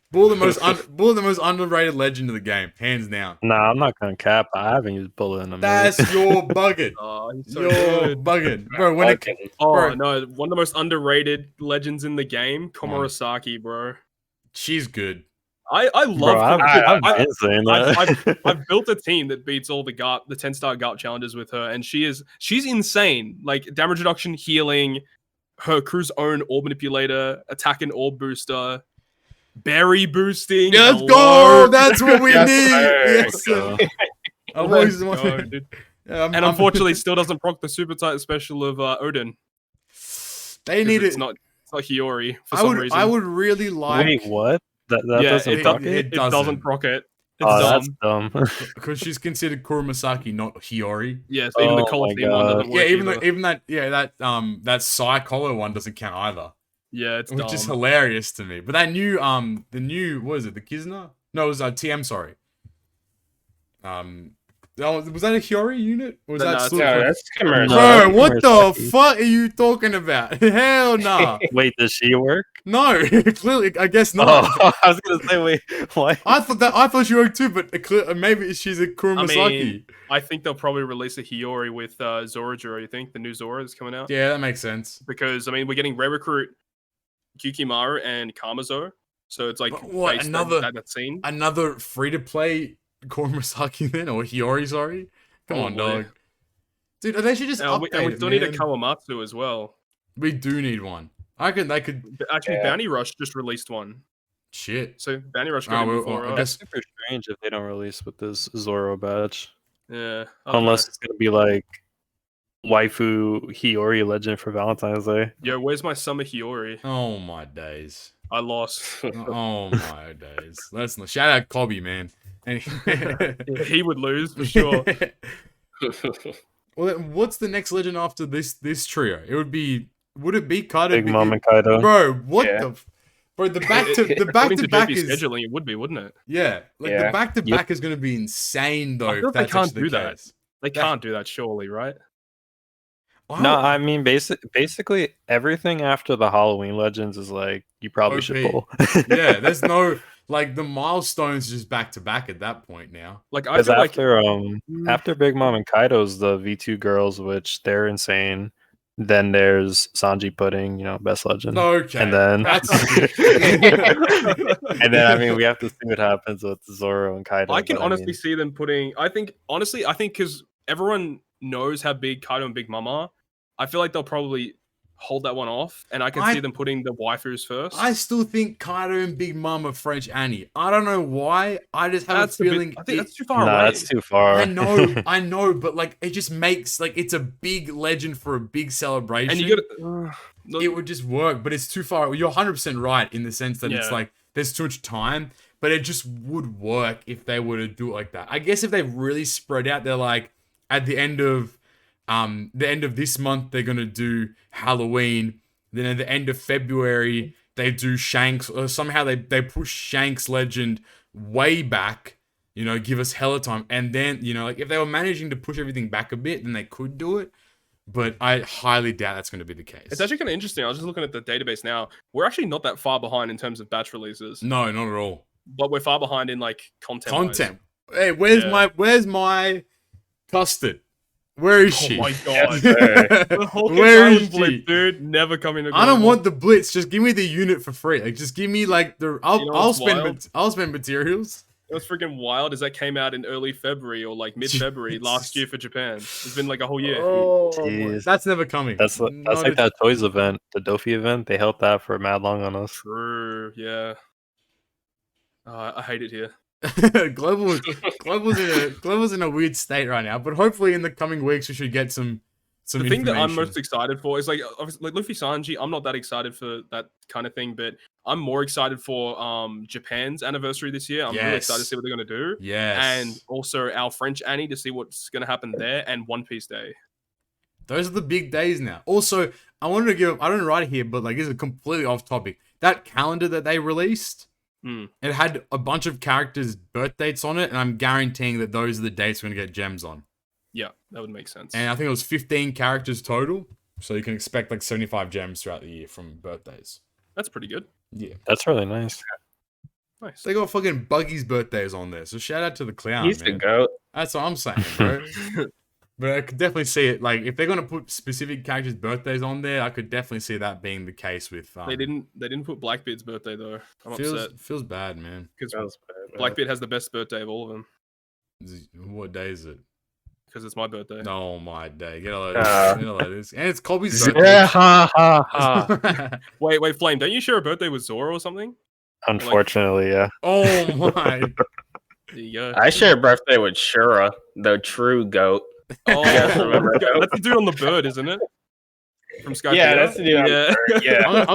S1: Bullet, the most underrated legend of the game, hands down.
S4: Nah, I'm not gonna cap. I haven't used Bullet in a minute.
S1: That's your bugging. You're bugging, bro. One
S2: of the most underrated legends in the game, Komurasaki, bro.
S1: She's good.
S2: I love. I've built a team that beats all the 10-star GARP challenges with her, and she's insane. Like damage reduction, healing, her crew's own orb manipulator, attack and orb booster, berry boosting.
S1: Let's go. That's what we need. Yes,
S2: dude. And unfortunately, still doesn't proc the super tight special of Odin.
S1: They need it.
S2: It's not Hiyori for some reason.
S1: I would really like.
S4: Wait, what? It
S2: doesn't proc it.
S4: That's dumb.
S1: Because she's considered Kuromasaki, not Hiyori.
S2: Yeah, so even the color theme one doesn't work.
S1: That Psy collar one doesn't count either.
S2: Yeah, it's
S1: which is hilarious to me. But that new what is it? The Kizna? No, it was TM. Sorry. Was that a Hiyori unit? Or was that's
S3: Bro,
S1: what the fuck are you talking about? Hell nah.
S4: Wait, does she work?
S1: No, clearly, I guess not.
S4: Oh, I was gonna say, wait, what?
S1: I thought she worked too, but maybe she's a Kuromasaki.
S2: I think they'll probably release a Hiyori with Zoro. You think the new Zoro is coming out?
S1: Yeah, that makes sense.
S2: Because we're getting Rare Recruit, Kyukimaru, and Kamazo, so it's like that scene.
S1: Another free to play Kuromasaki then, or Hiyori, sorry. Come on, dog. Dude, they should just update it,
S2: we still need a Kawamatsu as well.
S1: We do need one. I reckon they could...
S2: Actually, Bounty Rush just released one.
S1: Shit.
S2: So, Bounty Rush got before.
S4: It's super strange if they don't release with this Zoro badge.
S2: Yeah.
S4: Unless it's going to be like waifu Hiyori legend for Valentine's Day.
S2: Yo, where's my summer Hiyori?
S1: Oh, my days.
S2: I lost.
S1: Oh, my days. Shout out Cobby, man.
S2: He would lose for sure.
S1: Well, what's the next legend after this trio? Would it be Kaido?
S4: Big Mom and Kaido.
S1: Bro, bro, the back to back is
S2: scheduling. It would be, wouldn't it?
S1: Yeah, the back to back is going to be insane though.
S2: I feel they can't do that. They can't do that, surely, right?
S4: No, I mean basically everything after the Halloween Legends is like you probably should pull.
S1: Yeah, there's no like the milestones just back to back at that point now.
S2: Like I feel
S4: after Big Mom and Kaido's the V2 girls, which they're insane. Then there's Sanji Pudding, best legend.
S1: Okay.
S4: And then
S1: That's
S4: and then I mean we have to see what happens with Zoro and Kaido.
S2: I can
S4: but
S2: honestly see them putting. I think because everyone knows how big Kaido and Big Mom are, I feel like they'll probably hold that one off, and I can see them putting the waifus first.
S1: I still think Kaido and Big Mom are French Annie. I don't know why. I just have a feeling.
S2: I think that's too far away.
S4: That's too far.
S1: I know, but like it just makes like it's a big legend for a big celebration.
S2: And you got
S1: it would just work, but it's too far. You're 100% right in the sense that it's
S2: Yeah.
S1: like there's too much time, but it just would work if they were to do it like that. I guess if they really spread out, they're like at the end of this month they're gonna do Halloween. Then at the end of February they do Shanks, or somehow they push Shanks Legend way back. Give us hella time, and then like if they were managing to push everything back a bit, then they could do it. But I highly doubt that's going to be the case.
S2: It's actually kind of interesting. I was just looking at the database now. We're actually not that far behind in terms of batch releases.
S1: No, not at all.
S2: But we're far behind in like content.
S1: Hey, where's my custard? Where is she?
S2: Oh my god. The Hawkins
S1: Where
S2: Island
S1: is
S2: Blitz,
S1: she?
S2: dude, never coming to
S1: I don't
S2: global.
S1: want the blitz. Just give me the unit for free. Like, just give me like the. I'll
S2: what's
S1: spend.
S2: wild?
S1: I'll spend materials.
S2: What's freaking wild is that came out in early February or like mid-February last year for Japan. It's been like a whole year.
S1: Oh,
S4: Jeez.
S1: that's never coming.
S4: That's like that Toys event, the Dofi event. They held that for mad long on us.
S2: True, yeah. I hate it here.
S1: Global's in a weird state right now, but hopefully in the coming weeks we should get some
S2: The thing that I'm
S1: information.
S2: most excited for is like Luffy Sanji. I'm not that excited for that kind of thing, but I'm more excited for Japan's anniversary this year. I'm really excited to see what they're gonna do.
S1: Yes.
S2: And also our French Annie to see what's gonna happen there, and One Piece Day.
S1: Those are the big days now. Also, I wanted to give. I don't write it here, but like this is completely off topic. That calendar that they released, it had a bunch of characters' birth dates on it, and I'm guaranteeing that those are the dates we're gonna get gems on.
S2: Yeah, that would make sense.
S1: And I think it was 15 characters total, so you can expect like 75 gems throughout the year from birthdays.
S2: That's pretty good.
S1: Yeah,
S4: That's really nice.
S2: Nice.
S1: they got fucking Buggy's birthdays on there, so shout out to the clown.
S3: He's
S1: man.
S3: the goat.
S1: That's what I'm saying, bro. But I could definitely see it. Like, if they're gonna put specific characters' birthdays on there, I could definitely see that being the case with.
S2: They didn't put Blackbeard's birthday though. I'm upset
S1: Feels bad, man.
S2: because
S3: That was bad, man.
S2: Blackbeard has the best birthday of all of them
S1: What day is it?
S2: because it's my birthday.
S1: No, my day. Get a load of this. And it's Cobby's birthday.
S3: Yeah, ha ha ha.
S2: Wait, Flame, don't you share a birthday with Zoro or something?
S4: Unfortunately, yeah.
S1: Oh my.
S2: There you go.
S3: I share a birthday with Shura, the true goat.
S2: Oh,
S3: guys remember
S2: that's the dude on the bird, isn't it? From Sky.
S3: Yeah,
S2: Theater?
S3: that's the dude on the bird, yeah.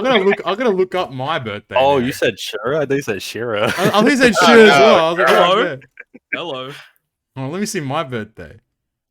S1: I'm gonna look up my birthday.
S4: Oh,
S1: now.
S4: you said Shira? I think you said Shira.
S1: I think you said shit as well. I was like,
S2: Hello?
S1: oh, man.
S2: Hello.
S1: Oh, let me see my birthday.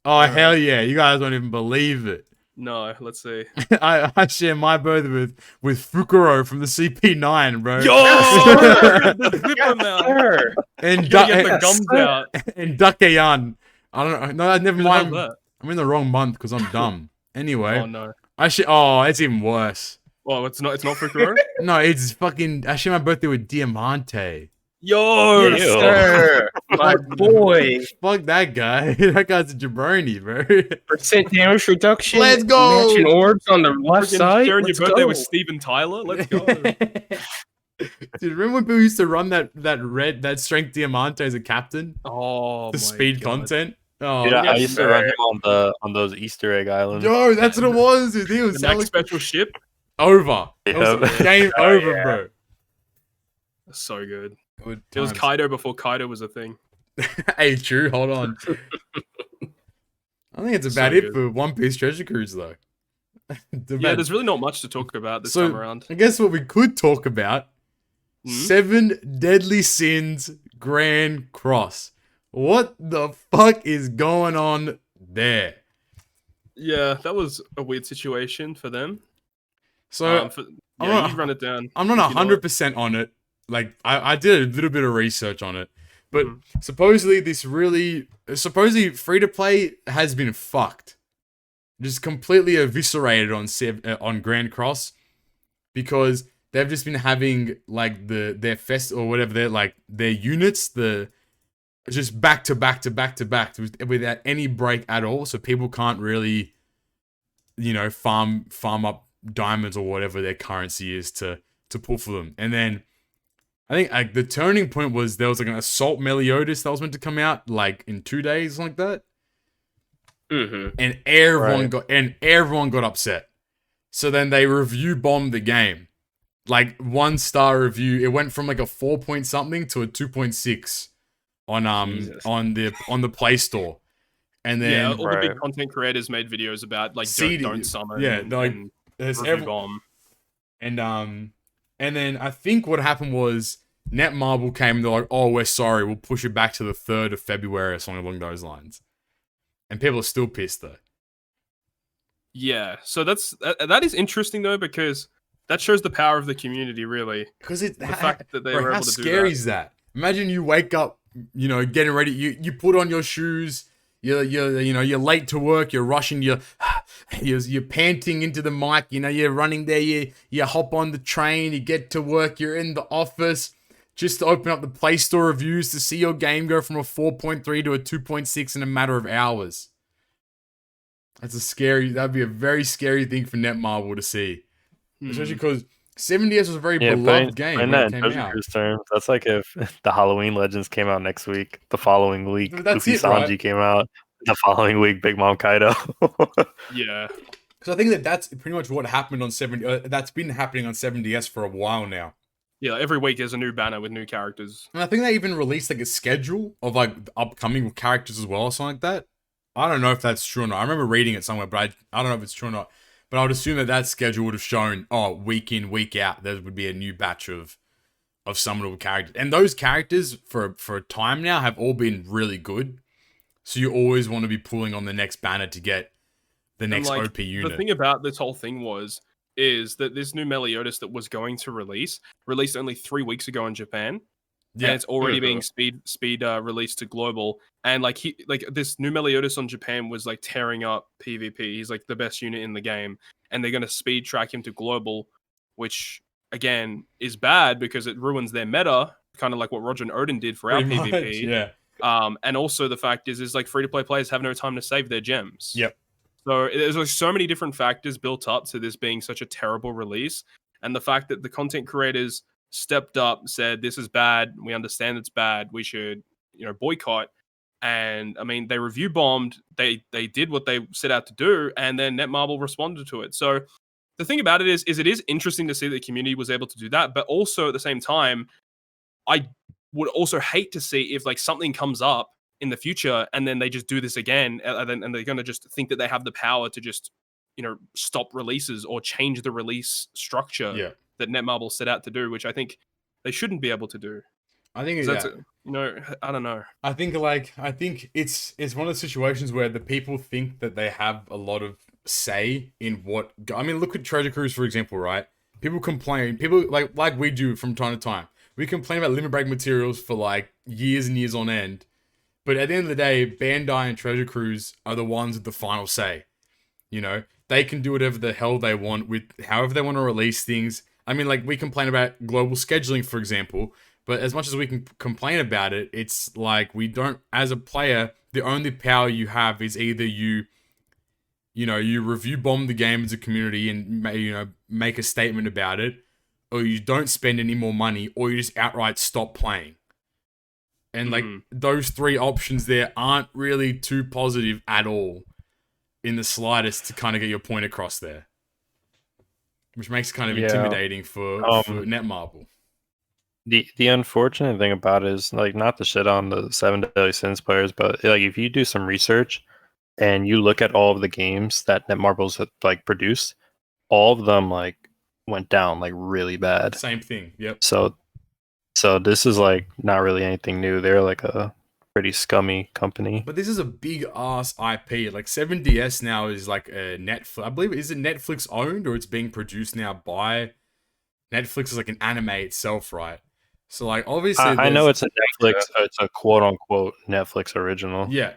S1: Oh, hell yeah. You guys won't even believe it.
S2: No, let's see.
S1: I share my birthday with Fukuro from the CP9, bro.
S2: The flipper mouth.
S3: Sure.
S1: And
S2: You gotta get the gums out.
S1: and Dakeyan. I don't know. No, never
S2: Who the hell's
S1: mind.
S2: that?
S1: I'm in the wrong month because I'm dumb. Anyway,
S2: Oh no.
S1: it's even worse.
S2: Oh, it's not Fukuro?
S1: No, it's fucking. I share my birthday with Diamante.
S2: Yo!
S3: Yes, sir. My boy.
S1: Fuck that guy. That guy's a jabroni, bro.
S3: Percent damage reduction.
S1: Let's go.
S3: Matching orbs on the left
S2: Freaking
S3: side.
S2: sharing your
S3: Let's
S2: birthday
S3: go.
S2: with Steven Tyler? Let's go.
S1: Dude, remember when people used to run that strength Diamante as a captain?
S2: Oh,
S1: The
S2: my
S1: speed
S2: God.
S1: content. Oh,
S4: Dude, I
S3: yes,
S4: used to run
S3: sir.
S4: him on those Easter egg islands.
S1: yo, that's what it was. Dude. He was
S2: The
S1: selling
S2: next special ship?
S1: over. It was
S4: Yeah.
S1: game
S3: Oh,
S1: over,
S3: yeah.
S1: bro.
S2: That's so good.
S1: Good
S2: It was
S1: times.
S2: Kaido before Kaido was a thing.
S1: Hey, true. Hold on. I think it's about
S2: So
S1: it
S2: good.
S1: for One Piece Treasure Cruise, though.
S2: Yeah, there's really not much to talk about this
S1: So-
S2: time around.
S1: I guess what we could talk about:
S2: Hmm?
S1: 7 Deadly Sins Grand Cross. What the fuck is going on there?
S2: Yeah, that was a weird situation for them.
S1: So I'm not-
S2: You run it down.
S1: I'm not
S2: if you know it.
S1: 100% on it. Like I did a little bit of research on it, but
S2: Mhm.
S1: supposedly free to play has been fucked, just completely eviscerated on Grand Cross, because they've just been having like their fest or whatever their units just back to back without any break at all, so people can't really farm up diamonds or whatever their currency is to pull for them. And then I think like the turning point was there was like an Assault Meliodas that was meant to come out like in 2 days, like that.
S3: Mm-hmm.
S1: And everyone got upset. So then they review bombed the game. Like 1-star review. It went from like a 4 point something to a 2.6 on the Play Store. And then
S2: all the big content creators made videos about like don't summon.
S1: Yeah,
S2: and review bomb.
S1: And then I think what happened was Netmarble came and they're like, oh, we're sorry, we'll push it back to the 3rd of February or something along those lines. And people are still pissed though.
S2: Yeah, so that is interesting though, because that shows the power of the community, really.
S1: Because
S2: the fact that they were able to do that.
S1: How scary is that? Imagine you wake up, getting ready, you put on your shoes, you're late to work, you're rushing, you're panting into the mic, you're running there, you hop on the train, you get to work, you're in the office, just to open up the Play Store reviews to see your game go from a 4.3 to a 2.6 in a matter of hours. That'd be a very scary thing for Netmarble to see. Especially because 7DS was a very beloved game when it came out.
S4: Terms, that's like if the Halloween Legends came out next week, the following week, Luffy Sanji came out, the following week, Big Mom Kaido.
S2: Yeah.
S1: Because I think that's pretty much what happened on 7. That's been happening on 7DS for a while now.
S2: Yeah, every week there's a new banner with new characters.
S1: And I think they even released like a schedule of like the upcoming characters as well or something like that. I don't know if that's true or not. I remember reading it somewhere, but I don't know if it's true or not. But I would assume that schedule would have shown, week in, week out, there would be a new batch of summonable characters. And those characters, for a time now, have all been really good. So you always want to be pulling on the next banner to get the next OP unit.
S2: The thing about this whole thing is that this new Meliodas that was going to released only 3 weeks ago in Japan. Yeah, and it's already being speed released to global. And this new Meliodas on Japan was like tearing up PvP. He's like the best unit in the game, and they're gonna speed track him to global, which again is bad because it ruins their meta, kind of like what Roger and Odin did for our PvP.
S1: Yeah.
S2: And also the fact is like free to play players have no time to save their gems.
S1: Yep.
S2: So there's like so many different factors built up to this being such a terrible release, and the fact that the content creators stepped up, said this is bad, we understand it's bad, we should boycott. And I mean, they review bombed, they did what they set out to do, and then Netmarble responded to it. So the thing about it is it is interesting to see that the community was able to do that, but also at the same time, I would also hate to see if like something comes up in the future and then they just do this again, and they're going to just think that they have the power to just stop releases or change the release structure that Netmarble set out to do, which I think they shouldn't be able to do.
S1: I think
S2: I don't know.
S1: I think it's one of the situations where the people think that they have a lot of say in what. I mean, look at Treasure Cruise for example, right? People complain. People like we do from time to time. We complain about limit break materials for like years and years on end, but at the end of the day, Bandai and Treasure Cruise are the ones with the final say. They can do whatever the hell they want with however they want to release things. I mean, like, we complain about global scheduling, for example, but as much as we can complain about it, it's like we don't, as a player, the only power you have is either you review bomb the game as a community and, make a statement about it, or you don't spend any more money, or you just outright stop playing. And, those 3 options there aren't really too positive at all in the slightest to kind of get your point across there. Which makes it kind of intimidating for Netmarble.
S4: The unfortunate thing about it is, like, not to shit on the 7 Deadly Sins players, but like if you do some research and you look at all of the games that Netmarble's like produced, all of them like went down like really bad.
S1: Same thing. Yep.
S4: So this is like not really anything new. They're like a pretty scummy company.
S1: But this is a big ass IP. Like 7DS now is like a Netflix. I believe, is it Netflix owned or it's being produced now by Netflix? Is like an anime itself, right? So like obviously
S4: I know it's a Netflix. It's a quote unquote Netflix original.
S1: Yeah.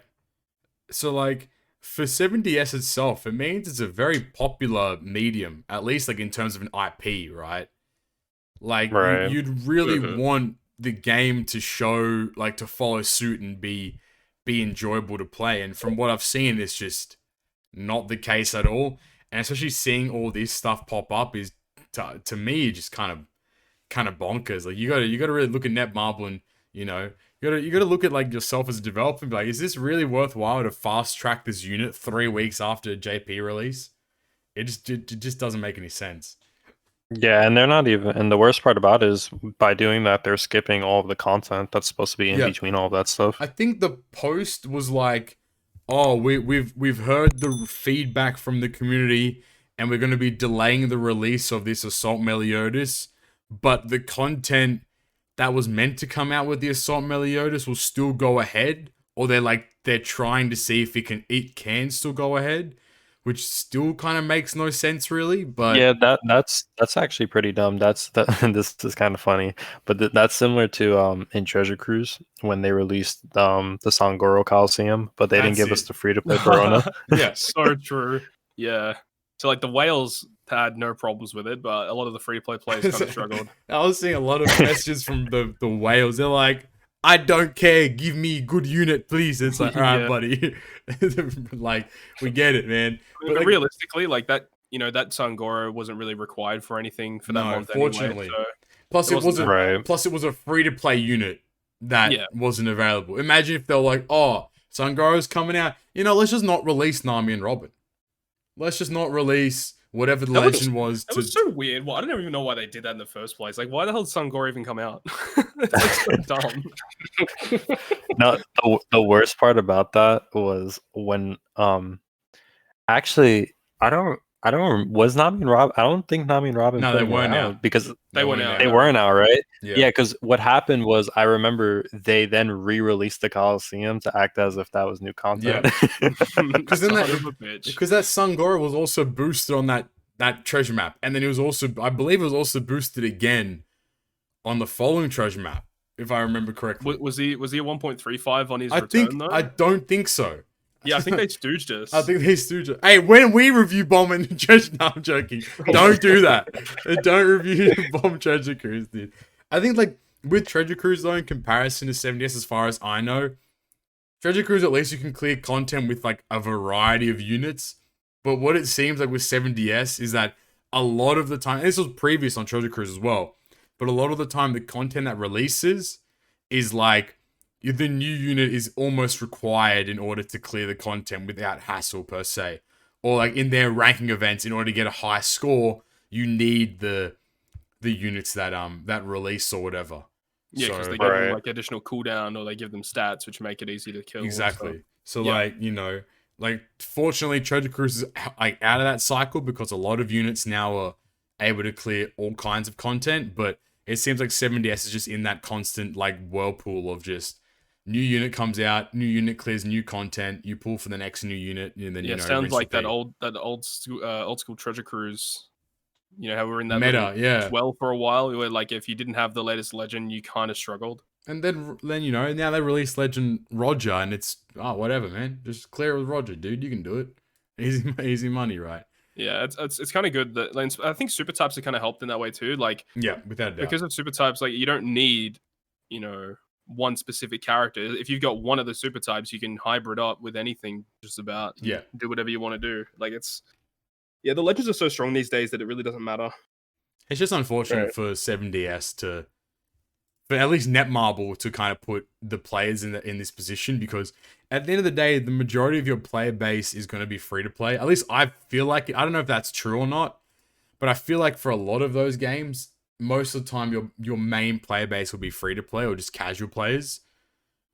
S1: So like for 7DS itself, it means it's a very popular medium, at least like in terms of an IP, right? Like you'd really want the game to show, like, to follow suit and be enjoyable to play. And from what I've seen, it's just not the case at all. And especially seeing all this stuff pop up is to me just kind of bonkers. Like you gotta really look at Netmarble and you gotta look at like yourself as a developer and be like, is this really worthwhile to fast track this unit 3 weeks after JP release? It just doesn't make any sense.
S4: Yeah, and they're not even. And the worst part about it is by doing that, they're skipping all of the content that's supposed to be in between all of that stuff.
S1: I think the post was like, "Oh, we've heard the feedback from the community, and we're going to be delaying the release of this Assault Meliodas, but the content that was meant to come out with the Assault Meliodas will still go ahead, or they're trying to see if it can still go ahead." Which still kind of makes no sense, really. But
S4: yeah, that's actually pretty dumb. This is kind of funny, but that's similar to in Treasure Cruise when they released the Sangoro Coliseum, but they didn't give us the free to play Verona.
S1: Yeah,
S2: so true. Yeah, so like the whales had no problems with it, but a lot of the free to play players kind of struggled.
S1: I was seeing a lot of messages from the whales. They're like, I don't care. Give me a good unit, please. It's like, all right, buddy. Like, we get it, man.
S2: But like, realistically, like that, that Sangoro wasn't really required for anything for that month
S1: fortunately.
S2: Anyway, so
S1: plus, it was a free-to-play unit that wasn't available. Imagine if they were like, oh, Sangoro's coming out. Let's just not release Nami and Robin. Let's just not release whatever the legend was.
S2: That was so weird. Well, I don't even know why they did that in the first place. Like, why the hell did Sangoro even come out? It's like so dumb.
S4: No, the worst part about that was when actually was Nami and Robin. I don't think Nami and Robin.
S1: No, they weren't out
S4: because
S2: they weren't out.
S4: They weren't out, right?
S1: Yeah.
S4: Because what happened was I remember they then re-released the Coliseum to act as if that was new content.
S1: Yeah. Because that Sangoro was also boosted on that treasure map, and then I believe it was also boosted again on the following treasure map, if I remember correctly.
S2: Was he a 1.35 on his return though?
S1: I don't think so.
S2: Yeah, I think they stooged us.
S1: Hey, when we review Bomb and Treasure... No, I'm joking. Don't do that. Don't review Bomb Treasure Cruise, dude. I think, like, with Treasure Cruise, though, in comparison to 70S, as far as I know, Treasure Cruise, at least you can clear content with, like, a variety of units. But what it seems like with 70S is that a lot of the time... And this was previous on Treasure Cruise as well. But a lot of the time, the content that releases is, like... The new unit is almost required in order to clear the content without hassle per se. Or like in their ranking events, in order to get a high score, you need the units that release or whatever.
S2: Yeah, because they give them like additional cooldown or they give them stats which make it easy to kill.
S1: Exactly. So like fortunately Treasure Cruise is like out of that cycle because a lot of units now are able to clear all kinds of content, but it seems like 70S is just in that constant like whirlpool of just new unit comes out, new unit clears new content, you pull for the next new unit, and then
S2: sounds like that old school Treasure Cruise. You know how we were in that
S1: meta,
S2: well for a while. We were like, if you didn't have the latest legend, you kind of struggled.
S1: And then now they release Legend Roger, and it's whatever, man. Just clear it with Roger, dude. You can do it. Easy money, right?
S2: Yeah, it's kind of good that I think super types are kind of helped in that way too. Like
S1: without a doubt.
S2: Because of super types, like you don't need one specific character. If you've got one of the super types, you can hybrid up with anything just about.
S1: Yeah.
S2: Do whatever you want to do. Like the legends are so strong these days that it really doesn't matter.
S1: It's just unfortunate for 7DS for at least Netmarble to kind of put the players in this position, because at the end of the day, the majority of your player base is going to be free to play. At least I feel like it. I don't know if that's true or not, but I feel like for a lot of those games, most of the time your main player base will be free to play or just casual players.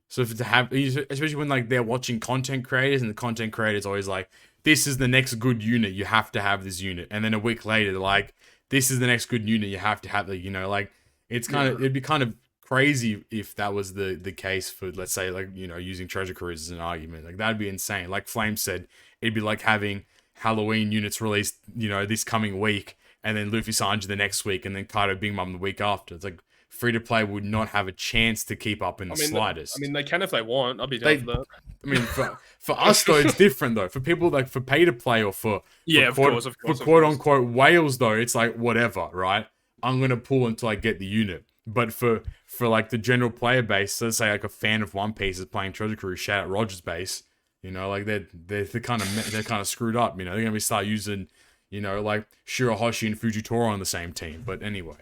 S1: So if to have, especially when like they're watching content creators and the content creators always like, this is the next good unit, you have to have this unit, and then a week later they're like, this is the next good unit, you have to have the like it's kind of it'd be kind of crazy if that was the case for, let's say, like using Treasure Cruise as an argument. Like that'd be insane. Like Flame said, it'd be like having Halloween units released this coming week, and then Luffy Sanji the next week, and then Kaido Big Mom the week after. It's like free to play would not have a chance to keep up in the slightest.
S2: They can if they want. I'll be down for that.
S1: I mean, for us though, it's different though. For people like for pay to play or for quote unquote whales though, it's like whatever, right? I'm gonna pull until I get the unit. But for like the general player base, let's say like a fan of One Piece is playing Treasure Cruise, shout out Roger's base. Like they're kind of screwed up. They're gonna start using You know, like Shirahoshi and Fujitora on the same team. But anyway.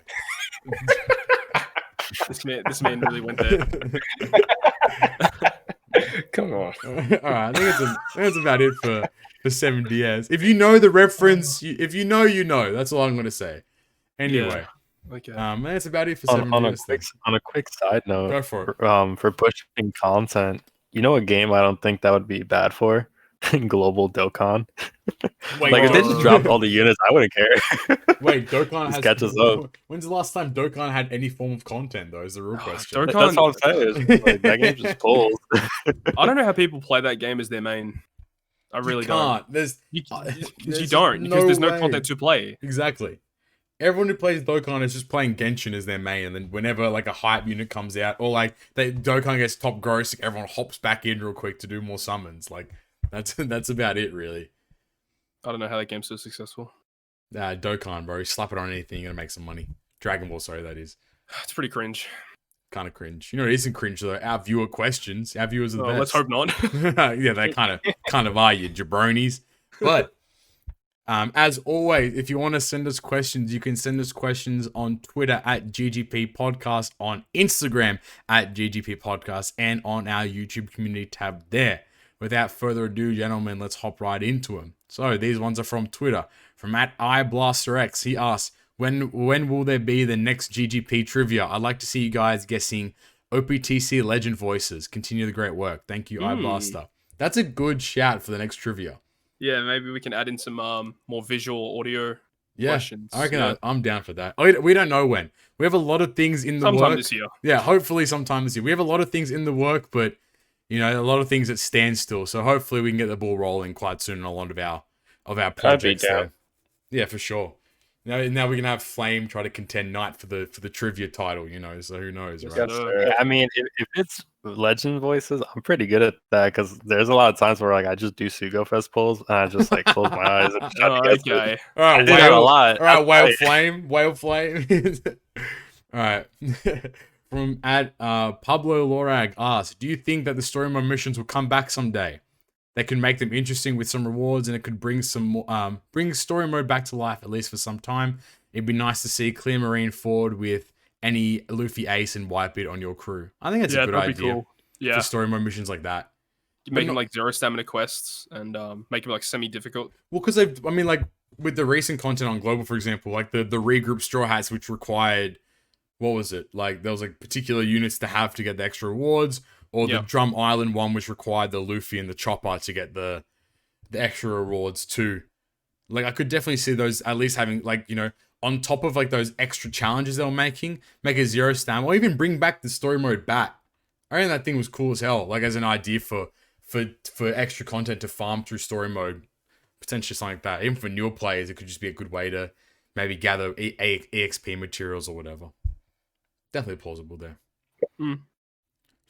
S2: This man really went there.
S3: Come on.
S1: All right, I think that's about it for 7DS. If you know the reference, if you know, you know. That's all I'm going to say. Anyway.
S2: Yeah. Okay.
S1: That's about it for 7DS.
S4: On a quick side note,
S1: Go for it.
S4: For pushing content, you know, a game I don't think that would be bad for Global Dokkan.
S1: Wait,
S4: like if they just dropped all the units, I wouldn't care.
S1: Wait, Dokkan has
S4: catches up.
S1: When's the last time Dokkan had any form of content though? Is the real question.
S2: Dokkan,
S4: That's all I'm saying. Is, like, that game just pulls.
S2: I don't know how people play that game as their main. I really don't. You don't because there's no content to play.
S1: Exactly. Everyone who plays Dokkan is just playing Genshin as their main, and then whenever like a hype unit comes out, or like Dokkan gets top gross, everyone hops back in real quick to do more summons. Like that's about it, really.
S2: I don't know how that game's so successful.
S1: Dokkan, bro, you slap it on anything, you're gonna make some money. Dragon Ball, sorry, that is.
S2: It's pretty cringe.
S1: Kind of cringe. You know, it isn't cringe though. Our viewer questions. Our viewers are the best.
S2: Let's hope not.
S1: Yeah, they kind of are, you jabronis. But as always, if you want to send us questions, you can send us questions on Twitter at GGP Podcast, on Instagram at GGP Podcast, and on our YouTube community tab there. Without further ado, gentlemen, let's hop right into them. So these ones are from Twitter. From at iBlasterX, he asks, when will there be the next GGP trivia? I'd like to see you guys guessing OPTC legend voices. Continue the great work. Thank you, iBlaster. That's a good shout for the next trivia.
S2: Yeah, maybe we can add in some more visual audio questions.
S1: I reckon I'm down for that. We don't know when. We have a lot of things in the work.
S2: Sometime this year.
S1: Yeah, hopefully sometime this year. We have a lot of things in the work, but you know, a lot of things at standstill. So hopefully we can get the ball rolling quite soon on a lot of our projects there. Yeah, for sure. Now we can have Flame try to contend Knight for the trivia title, you know, so who knows, right?
S4: Yeah, I mean, if it's legend voices, I'm pretty good at that because there's a lot of times where like I just do Sugo Fest pulls and I just like close my eyes and try to guess it.
S1: All right,
S4: I do that a lot.
S1: All right, Whale Flame. All right. From Pablo Lorag asks, do you think that the story mode missions will come back someday? That could make them interesting with some rewards, and it could bring some more, bring story mode back to life at least for some time. It'd be nice to see Clear Marine forward with any Luffy Ace and Whitebeard on your crew. I think that's a good idea. Cool.
S2: Yeah,
S1: for story mode missions like that.
S2: You make them like 0 stamina quests and make them like semi-difficult.
S1: Well, because like with the recent content on Global, for example, like the regroup Straw Hats, which required, what was it? Like there was like particular units to have to get the extra rewards. Or the Drum Island one, which required the Luffy and the Chopper to get the extra rewards too. Like, I could definitely see those at least having, like, you know, on top of, like, those extra challenges they were making, make a 0 stamina, or even bring back the story mode back. I think that thing was cool as hell, like, as an idea for extra content to farm through story mode. Potentially something like that. Even for newer players, it could just be a good way to maybe gather EXP materials or whatever. Definitely plausible there.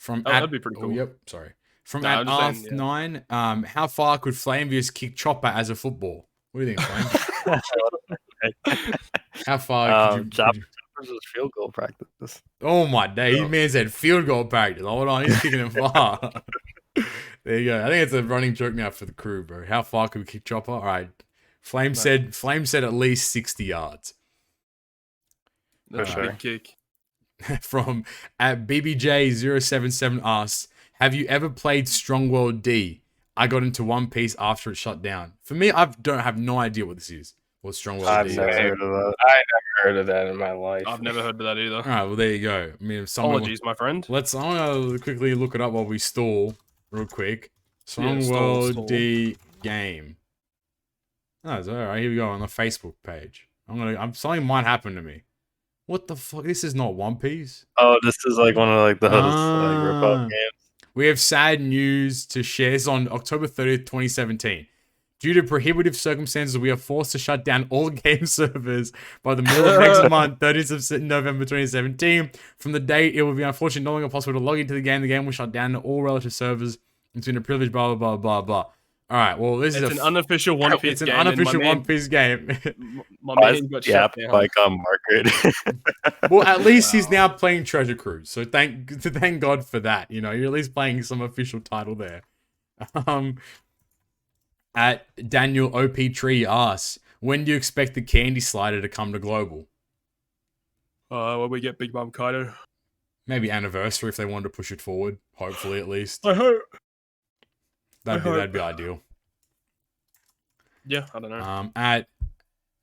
S2: That'd be pretty cool.
S1: Yep, sorry. From Arth9, how far could Flamevious kick Chopper as a football? What do you think, Flame? How far could you...
S4: Chopper's field goal practice.
S1: Oh my day, He man said field goal practice. Hold on, he's kicking it far. There you go. I think it's a running joke now for the crew, bro. How far could we kick Chopper? All right. Flame said at least 60 yards.
S2: That's a big kick.
S1: From at BBJ077 asks, have you ever played Strong World D? I got into One Piece after it shut down. For me, I don't have no idea what this is. What Strong World
S3: D is. I've never heard of that in my life.
S2: I've never heard of that either.
S1: All right, well there you go. I mean,
S2: apologies, my friend.
S1: I'm gonna quickly look it up while we stall, real quick. Strong World D game. Oh, it's all right. Here we go on the Facebook page. Something might happen to me. What the fuck? This is not One Piece.
S4: Oh, this is like one of like the like rip-off games.
S1: We have sad news to share. This is on October 30th, 2017. Due to prohibitive circumstances, we are forced to shut down all game servers by the middle of next month, 30th of November 2017. From the date, it will be unfortunately no longer possible to log into the game. The game will shut down all relative servers, including a privilege, blah, blah, blah, blah, blah. All right, well, this is
S2: an unofficial One Piece game.
S1: It's an unofficial One Piece game.
S2: My man got shut down.
S4: Like Margaret.
S1: Well, at least he's now playing Treasure Cruise, so thank God for that. You know, you're at least playing some official title there. At Daniel OP Tree asks, When do you expect the candy slider to come to global?
S2: When we get Big Mom Kaido.
S1: Maybe anniversary if they wanted to push it forward. Hopefully, at least.
S2: I hope.
S1: That'd be ideal.
S2: Yeah, I don't know.
S1: At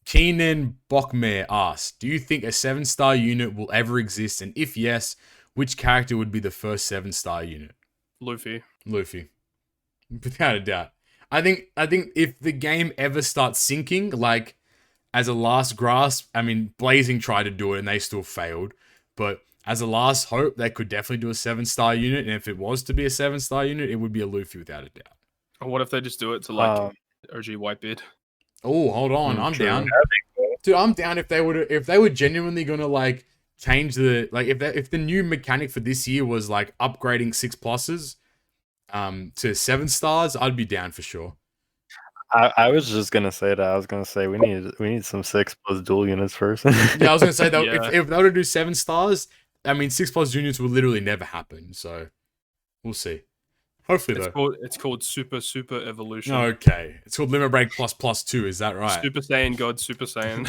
S1: Keenan Bockmare asks, do you think a 7-star unit will ever exist? And if yes, which character would be the first 7-star unit?
S2: Luffy.
S1: Without a doubt. I think if the game ever starts sinking, like as a last grasp, I mean, Blazing tried to do it and they still failed. But as a last hope, they could definitely do a 7-star unit. And if it was to be a 7-star unit, it would be a Luffy without a doubt.
S2: And what if they just do it to like OG Whitebeard?
S1: Oh, hold on. I'm down. Dude, I'm down if they were genuinely gonna like change the like if the new mechanic for this year was like upgrading 6+s to 7 stars, I'd be down for sure.
S4: I was just gonna say that. I was gonna say we need some 6+ dual units first.
S1: Yeah, I was gonna say that
S2: Yeah.
S1: if they were to do 7 stars, I mean 6+ units will literally never happen. So we'll see. Hopefully
S2: It's called Super Evolution.
S1: Okay, it's called Limit Break ++2. Is that right?
S2: Super Saiyan God, Super Saiyan.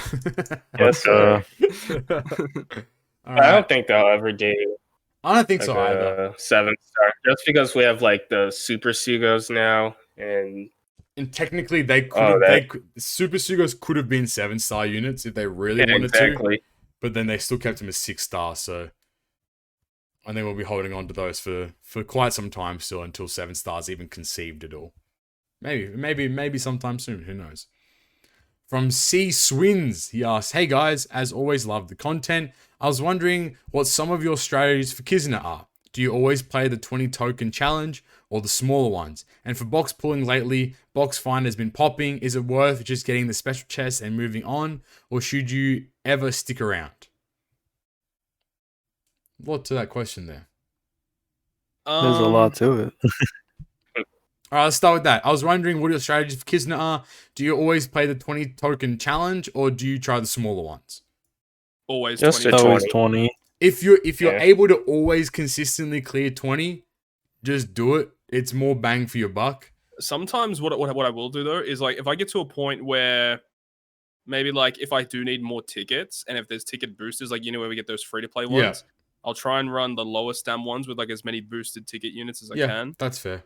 S3: Yes, sir.
S1: All
S3: I
S1: right.
S3: don't think they'll ever do
S1: I don't think
S3: like
S1: so either.
S3: a 7-star, just because we have like the Super Sugos now, and
S1: technically, they could. Super Sugos could have been 7-star units if they really wanted to, but then they still kept them as 6-star. So I think we'll be holding on to those for quite some time still until 7 stars even conceived at all. Maybe sometime soon. Who knows? From C Swins, he asks, "Hey guys, as always, love the content. I was wondering what some of your strategies for Kizuna are. Do you always play the 20 token challenge or the smaller ones? And for box pulling lately, box find has been popping. Is it worth just getting the special chest and moving on, or should you ever stick around?" What to that question there?
S4: There's a lot to it.
S1: All right, let's start with that. I was wondering what your strategies for Kizuna are. Do you always play the 20 token challenge, or do you try the smaller ones?
S2: Always
S3: Just
S2: 20.
S4: Always 20.
S1: If you're able to always consistently clear 20, just do it. It's more bang for your buck.
S2: Sometimes what I will do though is like if I get to a point where maybe like if I do need more tickets and if there's ticket boosters, like where we get those free to play ones, I'll try and run the lower stam ones with like as many boosted ticket units as I can.
S1: That's fair.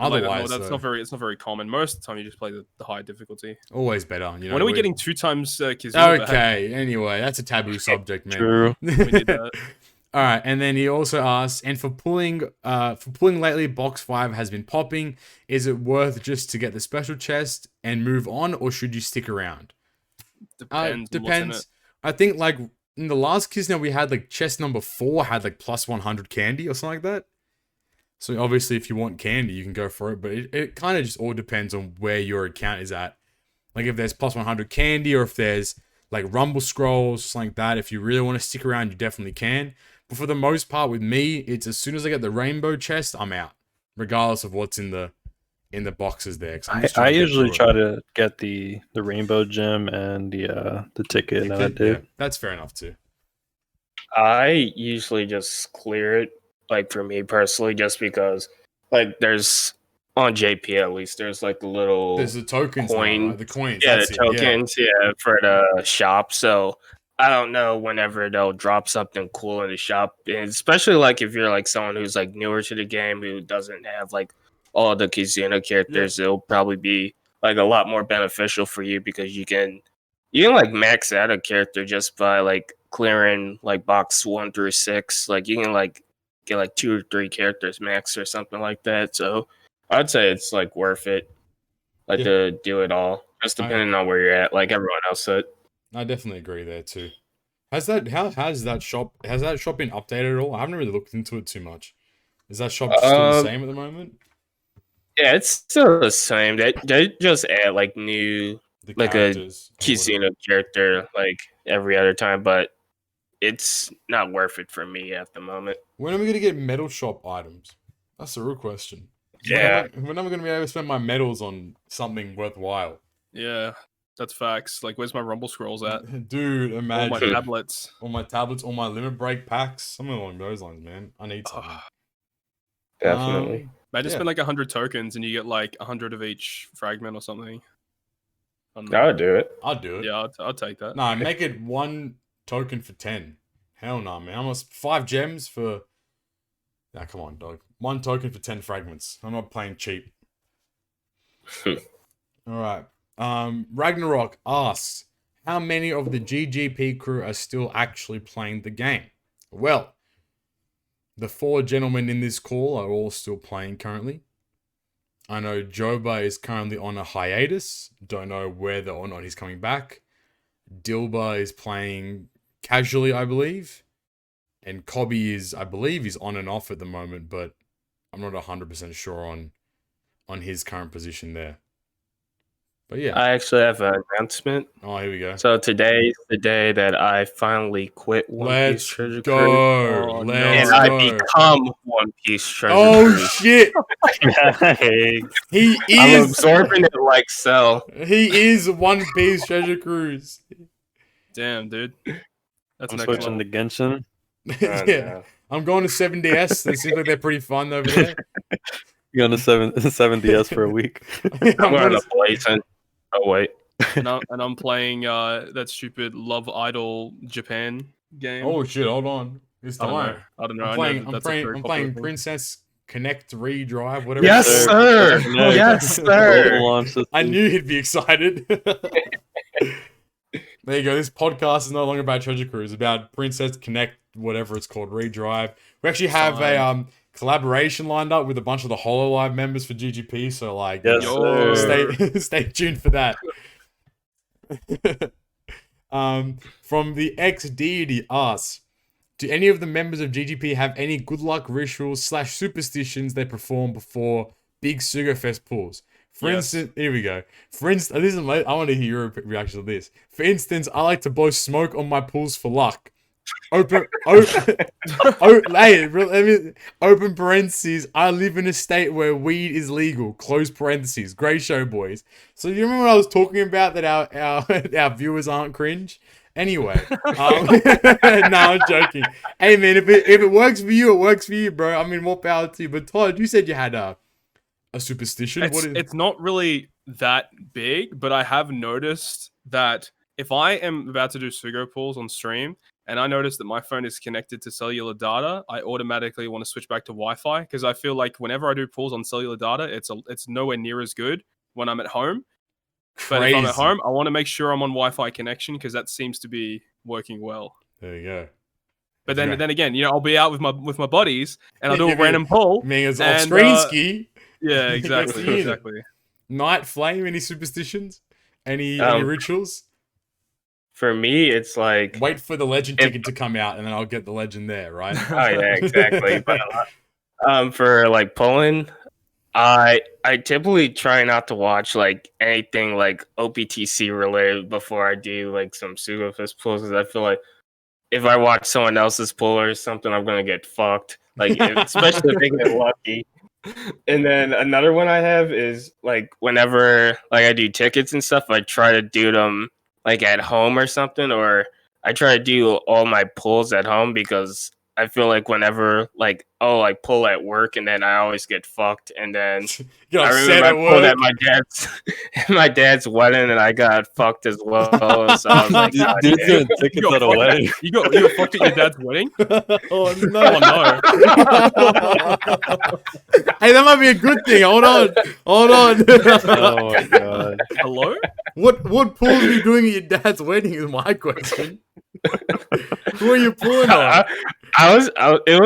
S2: Otherwise, it's not very common. Most of the time, you just play the high difficulty.
S1: Always better.
S2: When are we getting 2 times Kizuna back?
S1: Okay. Anyway, that's a taboo subject, man.
S4: True.
S2: We did that.
S1: All right, and then he also asks, and for pulling lately, box 5 has been popping. Is it worth just to get the special chest and move on, or should you stick around?
S2: Depends.
S1: Depends. I think like in the last Kizuna we had like chest number 4 had like plus 100 candy or something like that. So obviously, if you want candy, you can go for it. But it kind of just all depends on where your account is at. Like if there's plus 100 candy, or if there's like rumble scrolls, something like that. If you really want to stick around, you definitely can. But for the most part, with me, it's as soon as I get the rainbow chest, I'm out, regardless of what's in the boxes there.
S4: I usually try to get the rainbow gem and the ticket. And I do.
S1: Yeah, that's fair enough too.
S3: I usually just clear it. Like for me personally, just because like there's on JP at least there's like
S1: there's the tokens
S3: coin,
S1: now, right? The coins.
S3: Yeah, the tokens, for the shop. So I don't know whenever they'll drop something cool in the shop, and especially like if you're like someone who's like newer to the game who doesn't have like all the Kizuna characters, it'll probably be like a lot more beneficial for you because you can like max out a character just by like clearing like box 1 through 6. Like you can like get like 2 or 3 characters max or something like that. So I'd say it's like worth it, like to do it all, just depending on where you're at, like everyone else said.
S1: I definitely agree there too. Has that shop been updated at all? I haven't really looked into it too much. Is that shop still the same at the moment?
S3: Yeah, it's still the same. They just add like new like a Kizuna character like every other time, but it's not worth it for me at the moment.
S1: When are we gonna get metal shop items? That's the real question.
S3: Yeah.
S1: When am I gonna be able to spend my medals on something worthwhile?
S2: Yeah, that's facts. Like, where's my rumble scrolls at?
S1: Dude, imagine.
S2: All my tablets.
S1: All my limit break packs. Something along those lines, man. I need something.
S3: Definitely.
S2: Imagine spend like 100 tokens and you get like 100 of each fragment or something.
S3: I'll do it.
S1: I'll do it.
S2: Yeah, I'll take that.
S1: No, make it 1 token for 10. Hell no, man. Almost 5 gems for... Nah, come on, dog. 1 token for 10 fragments. I'm not playing cheap. Alright. Ragnarok asks, how many of the GGP crew are still actually playing the game? Well, the 4 gentlemen in this call are all still playing currently. I know Joba is currently on a hiatus. Don't know whether or not he's coming back. Dylba is playing casually, I believe. And Cobby is, I believe, he's on and off at the moment, but I'm not 100% sure on his current position there. But yeah.
S3: I actually have an announcement.
S1: Oh, here we go.
S3: So today's the day that I finally quit One Piece Treasure Crew.
S1: Oh, let's
S3: and I
S1: go.
S3: become One Piece Treasure
S1: Oh,
S3: Crew.
S1: shit. He
S3: I'm
S1: is.
S3: absorbing it like Cell.
S1: He is One Piece Treasure Cruise.
S2: Damn, dude. That's
S4: I'm
S2: next
S4: switching
S2: level.
S4: to Genshin.
S1: Yeah. I'm going to 7DS. They seem like they're pretty fun over there.
S4: You're going to 7DS for a week.
S3: I'm going to Blazing. Oh, wait.
S2: And I'm playing that stupid Love Idol Japan game.
S1: Oh shit! Hold on. It's time.
S2: I don't know.
S1: I'm playing Princess Connect Redrive. Whatever.
S3: Yes,
S1: it's
S3: sir.
S4: Nice.
S3: Yes, sir.
S1: I knew he'd be excited. There you go. This podcast is no longer about Treasure Crew. It's about Princess Connect, whatever it's called, Redrive. We actually have a collaboration lined up with a bunch of the HoloLive members for GGP. So like,
S4: Yes,
S1: stay tuned for that. From the X Deity asks, do any of the members of GGP have any good luck rituals / superstitions they perform before big Sugar Fest pulls? For instance, here we go. For instance, I want to hear your reaction to this. For instance, I like to blow smoke on my pulls for luck. Open parentheses. I live in a state where weed is legal. Close parentheses. Great show, boys. So you remember what I was talking about that our viewers aren't cringe? Anyway, no, I'm joking. Hey man, if it works for you, it works for you, bro. I mean, more power to you. But Todd, you said you had a superstition.
S2: It's not really that big, but I have noticed that if I am about to do Sugo pulls on stream, and I notice that my phone is connected to cellular data, I automatically want to switch back to Wi-Fi because I feel like whenever I do pulls on cellular data, it's nowhere near as good when I'm at home. But if I'm at home, I want to make sure I'm on Wi-Fi connection because that seems to be working well.
S1: There you go.
S2: But then again, I'll be out with my buddies and I'll do a random pull.
S1: It's off screen ski.
S2: Yeah, exactly.
S1: Night Flame, any superstitions? Any rituals?
S3: For me, it's like...
S1: Wait for the legend ticket to come out, and then I'll get the legend there, right?
S3: Oh, yeah, exactly. But for, like, pulling, I typically try not to watch, like, anything, like, OPTC related before I do, like, some Sugo Fist pulls, because I feel like if I watch someone else's pull or something, I'm going to get fucked. Like, especially if they get lucky. And then another one I have is, like, whenever, like, I do tickets and stuff, I try to do them like at home or something, or I try to do all my pulls at home because I feel like whenever I pull at work and then I always get fucked, and then I remember I pulled at my dad's wedding and I got fucked as well. So I was like,
S4: dude's doing tickets at a wedding.
S2: You got fucked at your dad's wedding?
S1: Oh no! Hey, that might be a good thing. Hold on.
S4: Oh my god!
S2: Hello?
S1: What pulls are you doing at your dad's wedding? Is my question. Who are you pulling on?
S3: It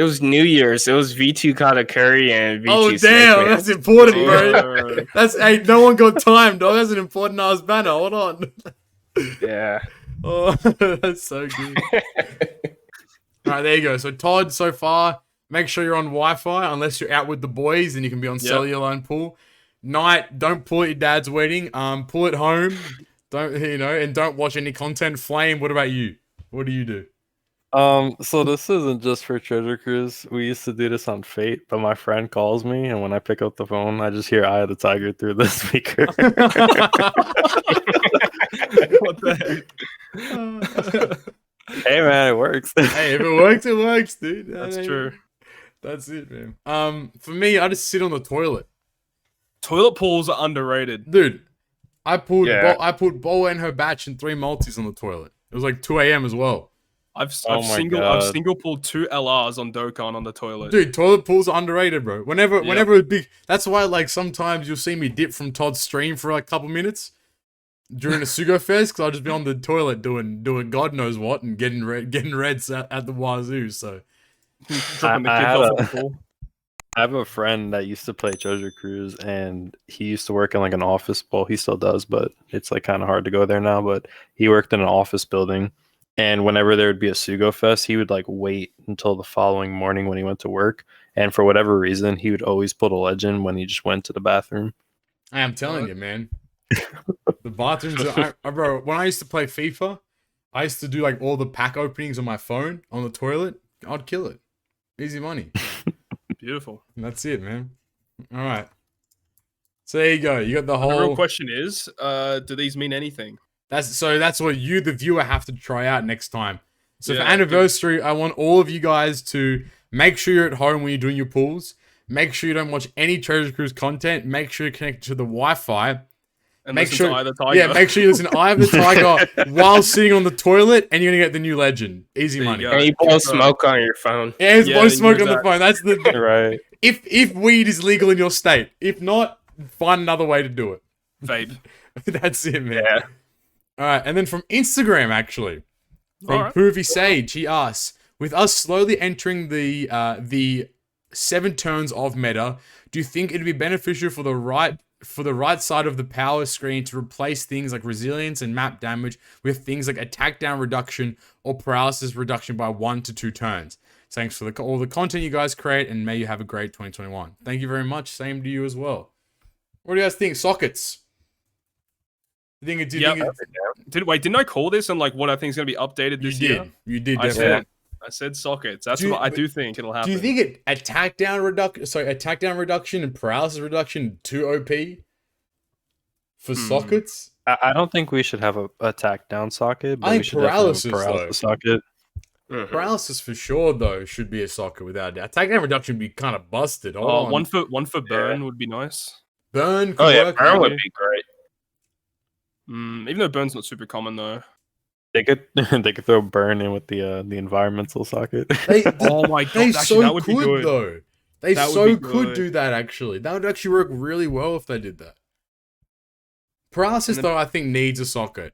S3: was New Year's. It was V2 Katakuri and V2
S1: Oh damn,
S3: Snake
S1: that's important, bro. No one got time, dog. That's an important ass banner. Hold on.
S3: Yeah.
S1: Oh, that's so good. Alright, there you go. So Todd, so far, make sure you're on Wi-Fi unless you're out with the boys and you can be on cellular and pull. Night, don't pull at your dad's wedding. Pull at home. And don't watch any content. Flame, what about you? What do you do?
S4: So this isn't just for Treasure Cruise. We used to do this on Fate, but my friend calls me, and when I pick up the phone, I just hear "Eye of the Tiger" through the speaker.
S2: What the heck?
S4: Hey man, it works.
S1: Hey, if it works, it works, dude.
S2: That's true.
S1: That's it, man. For me, I just sit on the toilet.
S2: Toilet pools are underrated.
S1: Dude, I put
S3: Yeah.
S1: Bo and her batch and 3 multis on the toilet. It was like 2 a.m. as well.
S2: I've
S4: Oh my
S2: single
S4: God.
S2: pulled 2 LRs on Dokkan on the toilet.
S1: Dude, toilet pools are underrated, bro. Whenever it's big, that's why like sometimes you'll see me dip from Todd's stream for like a couple minutes during a Sugo Fest because I'll just be on the toilet doing God knows what and getting reds at the wazoo. So
S2: Dropping the
S4: I
S2: kids
S4: had
S2: off
S4: a-
S2: at the pool.
S4: I have a friend that used to play Treasure Cruise, and he used to work in like an office. Well, he still does, but it's like kind of hard to go there now. But he worked in an office building, and whenever there would be a Sugo Fest, he would like wait until the following morning when he went to work. And for whatever reason, he would always pull a legend when he just went to the bathroom.
S1: I am telling you, man. The bathrooms bro, when I used to play FIFA, I used to do like all the pack openings on my phone on the toilet. I'd kill it. Easy money.
S2: Beautiful.
S1: And that's it, man. All right. So there you go. You got the
S2: The real
S1: whole.
S2: question is, do these mean anything?
S1: That's what you, the viewer, have to try out next time. So
S2: Yeah,
S1: for anniversary, I want all of you guys to make sure you're at home when you're doing your pools. Make sure you don't watch any Treasure Cruise content. Make sure you're connected to the Wi-Fi.
S2: And
S1: Make
S2: listen
S1: sure,
S2: to Eye of the Tiger.
S1: yeah, make sure you listen to Eye of the Tiger while sitting on the toilet, and you're gonna get the new legend. Easy
S2: There you
S1: money.
S2: go.
S3: And you blow smoke on your phone.
S1: Yeah, it's
S2: Yeah,
S1: blow
S2: you
S1: smoke
S2: use
S1: on the
S2: that.
S1: phone. That's the
S4: Right.
S1: if weed is legal in your state. If not, find another way to do it.
S2: Vape.
S1: That's it, man.
S3: Yeah.
S1: All right, and then from Instagram, actually, from
S2: Alright.
S1: Poovy Sage, he asks, with us slowly entering the 7 turns of meta, do you think it'd be beneficial for the right side of the power screen to replace things like resilience and map damage with things like attack down reduction or paralysis reduction by 1 to 2 turns? Thanks for all the content you guys create, and may you have a great 2021. Thank you very much. Same to you as well. What do you guys think? Sockets. Do you think
S2: Didn't I call this and like what I think is going to be updated this year?
S1: You did.
S2: I
S1: Definitely.
S2: said sockets. That's
S1: Do-
S2: what I do think it'll happen.
S1: Do you think attack down reduction and paralysis reduction too OP for sockets?
S4: I don't think we should have a attack down socket, but
S1: I
S4: we
S1: think
S4: should definitely have a
S1: paralysis,
S4: paralysis socket.
S3: Mhm.
S1: Paralysis for sure though should be a socket without doubt. Attack down reduction would be kind of busted. Hold on.
S2: One for burn would be nice.
S1: Burn. Could
S3: Oh yeah,
S1: work,
S3: burn
S1: maybe.
S3: would be great.
S2: Even though burn's not super common though.
S4: They could they could throw burn in with the environmental socket.
S2: Oh my god,
S1: They
S2: actually,
S1: so
S2: that would be
S1: could
S2: good.
S1: though. They
S2: That would
S1: so
S2: be
S1: could
S2: good.
S1: do that actually. That would actually work really well if they did that. Paralysis
S2: And then-
S1: though, I think needs a socket,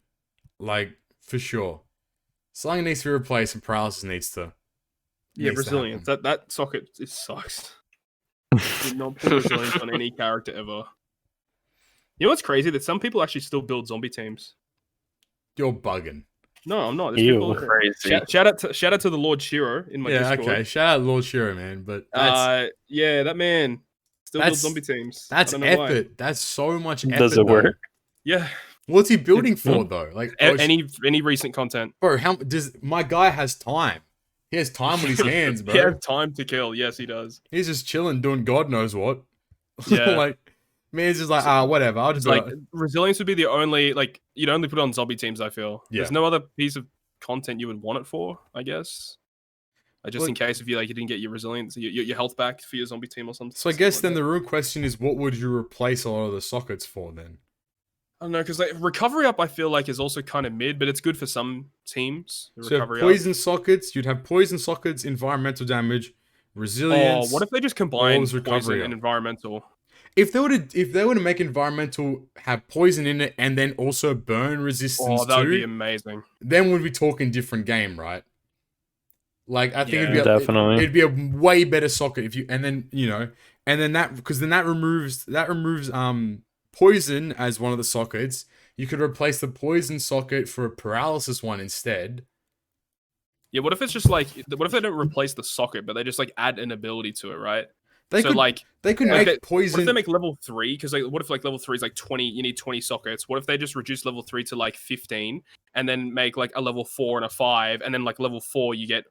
S1: like for sure. Something needs to be replaced, and paralysis needs to.
S2: Yeah,
S1: needs to
S2: resilience.
S1: happen.
S2: That socket it sucks. Did not put resilience on any character ever. You know what's crazy? That some people actually still build zombie teams.
S1: You're bugging.
S2: No, I'm not. There's
S4: Ew.
S2: people-
S3: Crazy.
S2: Shout out to the Lord Shiro in my
S1: Yeah,
S2: Discord.
S1: okay. Shout out Lord Shiro, man. But that's
S2: Yeah, that man still
S1: That's-
S2: builds zombie teams. I
S1: that's
S2: don't know why.
S1: effort. That's so much effort.
S4: Does it
S1: though.
S4: work?
S2: Yeah,
S1: What's he building for though? Like
S2: any recent content.
S1: bro, how does my guy has time? He has time with his hands, bro.
S2: He has time to kill. Yes, he does.
S1: He's just chilling, doing God knows what.
S2: Yeah.
S1: Like man's just like, whatever. I'll just
S2: It's like resilience would be the only like you'd only put it on zombie teams. I feel there's
S1: Yeah.
S2: no other piece of content you would want it for. I guess. Just
S1: Well-
S2: in case if you didn't get your resilience, your health back for your zombie team or something.
S1: So I guess then the real question is, what would you replace a lot of the sockets for then?
S2: I don't know because like recovery up, I feel like is also kind of mid, but it's good for some teams.
S1: So you have
S2: Recovery
S1: poison sockets. You'd have poison sockets, environmental damage, resilience.
S2: Oh, what if they just combine
S1: was recovery
S2: poison
S1: up?
S2: and environmental?
S1: If they were to make environmental have poison in it and then also burn resistance
S2: Oh, that would be
S1: too,
S2: amazing.
S1: then we'd be talking different game, right? Like I think
S2: Yeah.
S4: Definitely.
S1: it'd be a way better socket if you and then that because then that removes poison as one of the sockets. You could replace the poison socket for a paralysis one instead.
S2: Yeah, what if it's just like what if they don't replace the socket, but they just like add an ability to it, right?
S1: They
S2: so
S1: could
S2: like
S1: they could
S2: like
S1: make
S2: they- what
S1: poison.
S2: if they make level 3? Because like what if like level 3 is like 20, you need 20 sockets. What if they just reduce level 3 to like 15 and then make like a level 4 and a 5, and then like level 4 you get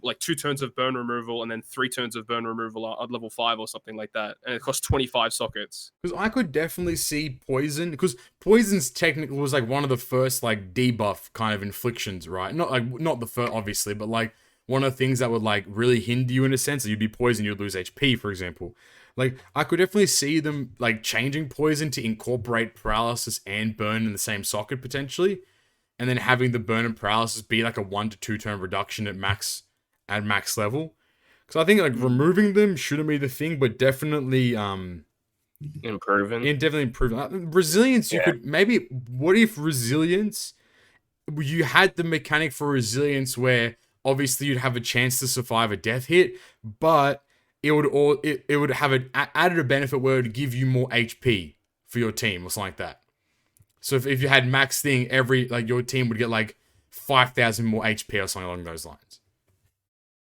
S2: like 2 turns of burn removal and then 3 turns of burn removal at level 5 or something like that. And it costs 25 sockets.
S1: Because I could definitely see poison. Because poison's technically was like one of the first like debuff kind of inflictions, right? Not the first, obviously, but like one of the things that would like really hinder you in a sense. That you'd be poisoned, you'd lose HP, for example. Like, I could definitely see them, like, changing poison to incorporate paralysis and burn in the same socket, potentially. And then having the burn and paralysis be, like, a 1 to 2 turn reduction at max level. Because I think, like, removing them shouldn't be the thing, but definitely,
S3: improving.
S1: definitely improving. Resilience, you could, maybe, what if resilience, you had the mechanic for resilience where, obviously, you'd have a chance to survive a death hit, but it would have added a benefit where it would give you more HP for your team or something like that. So if you had max thing, your team would get like 5,000 more HP or something along those lines.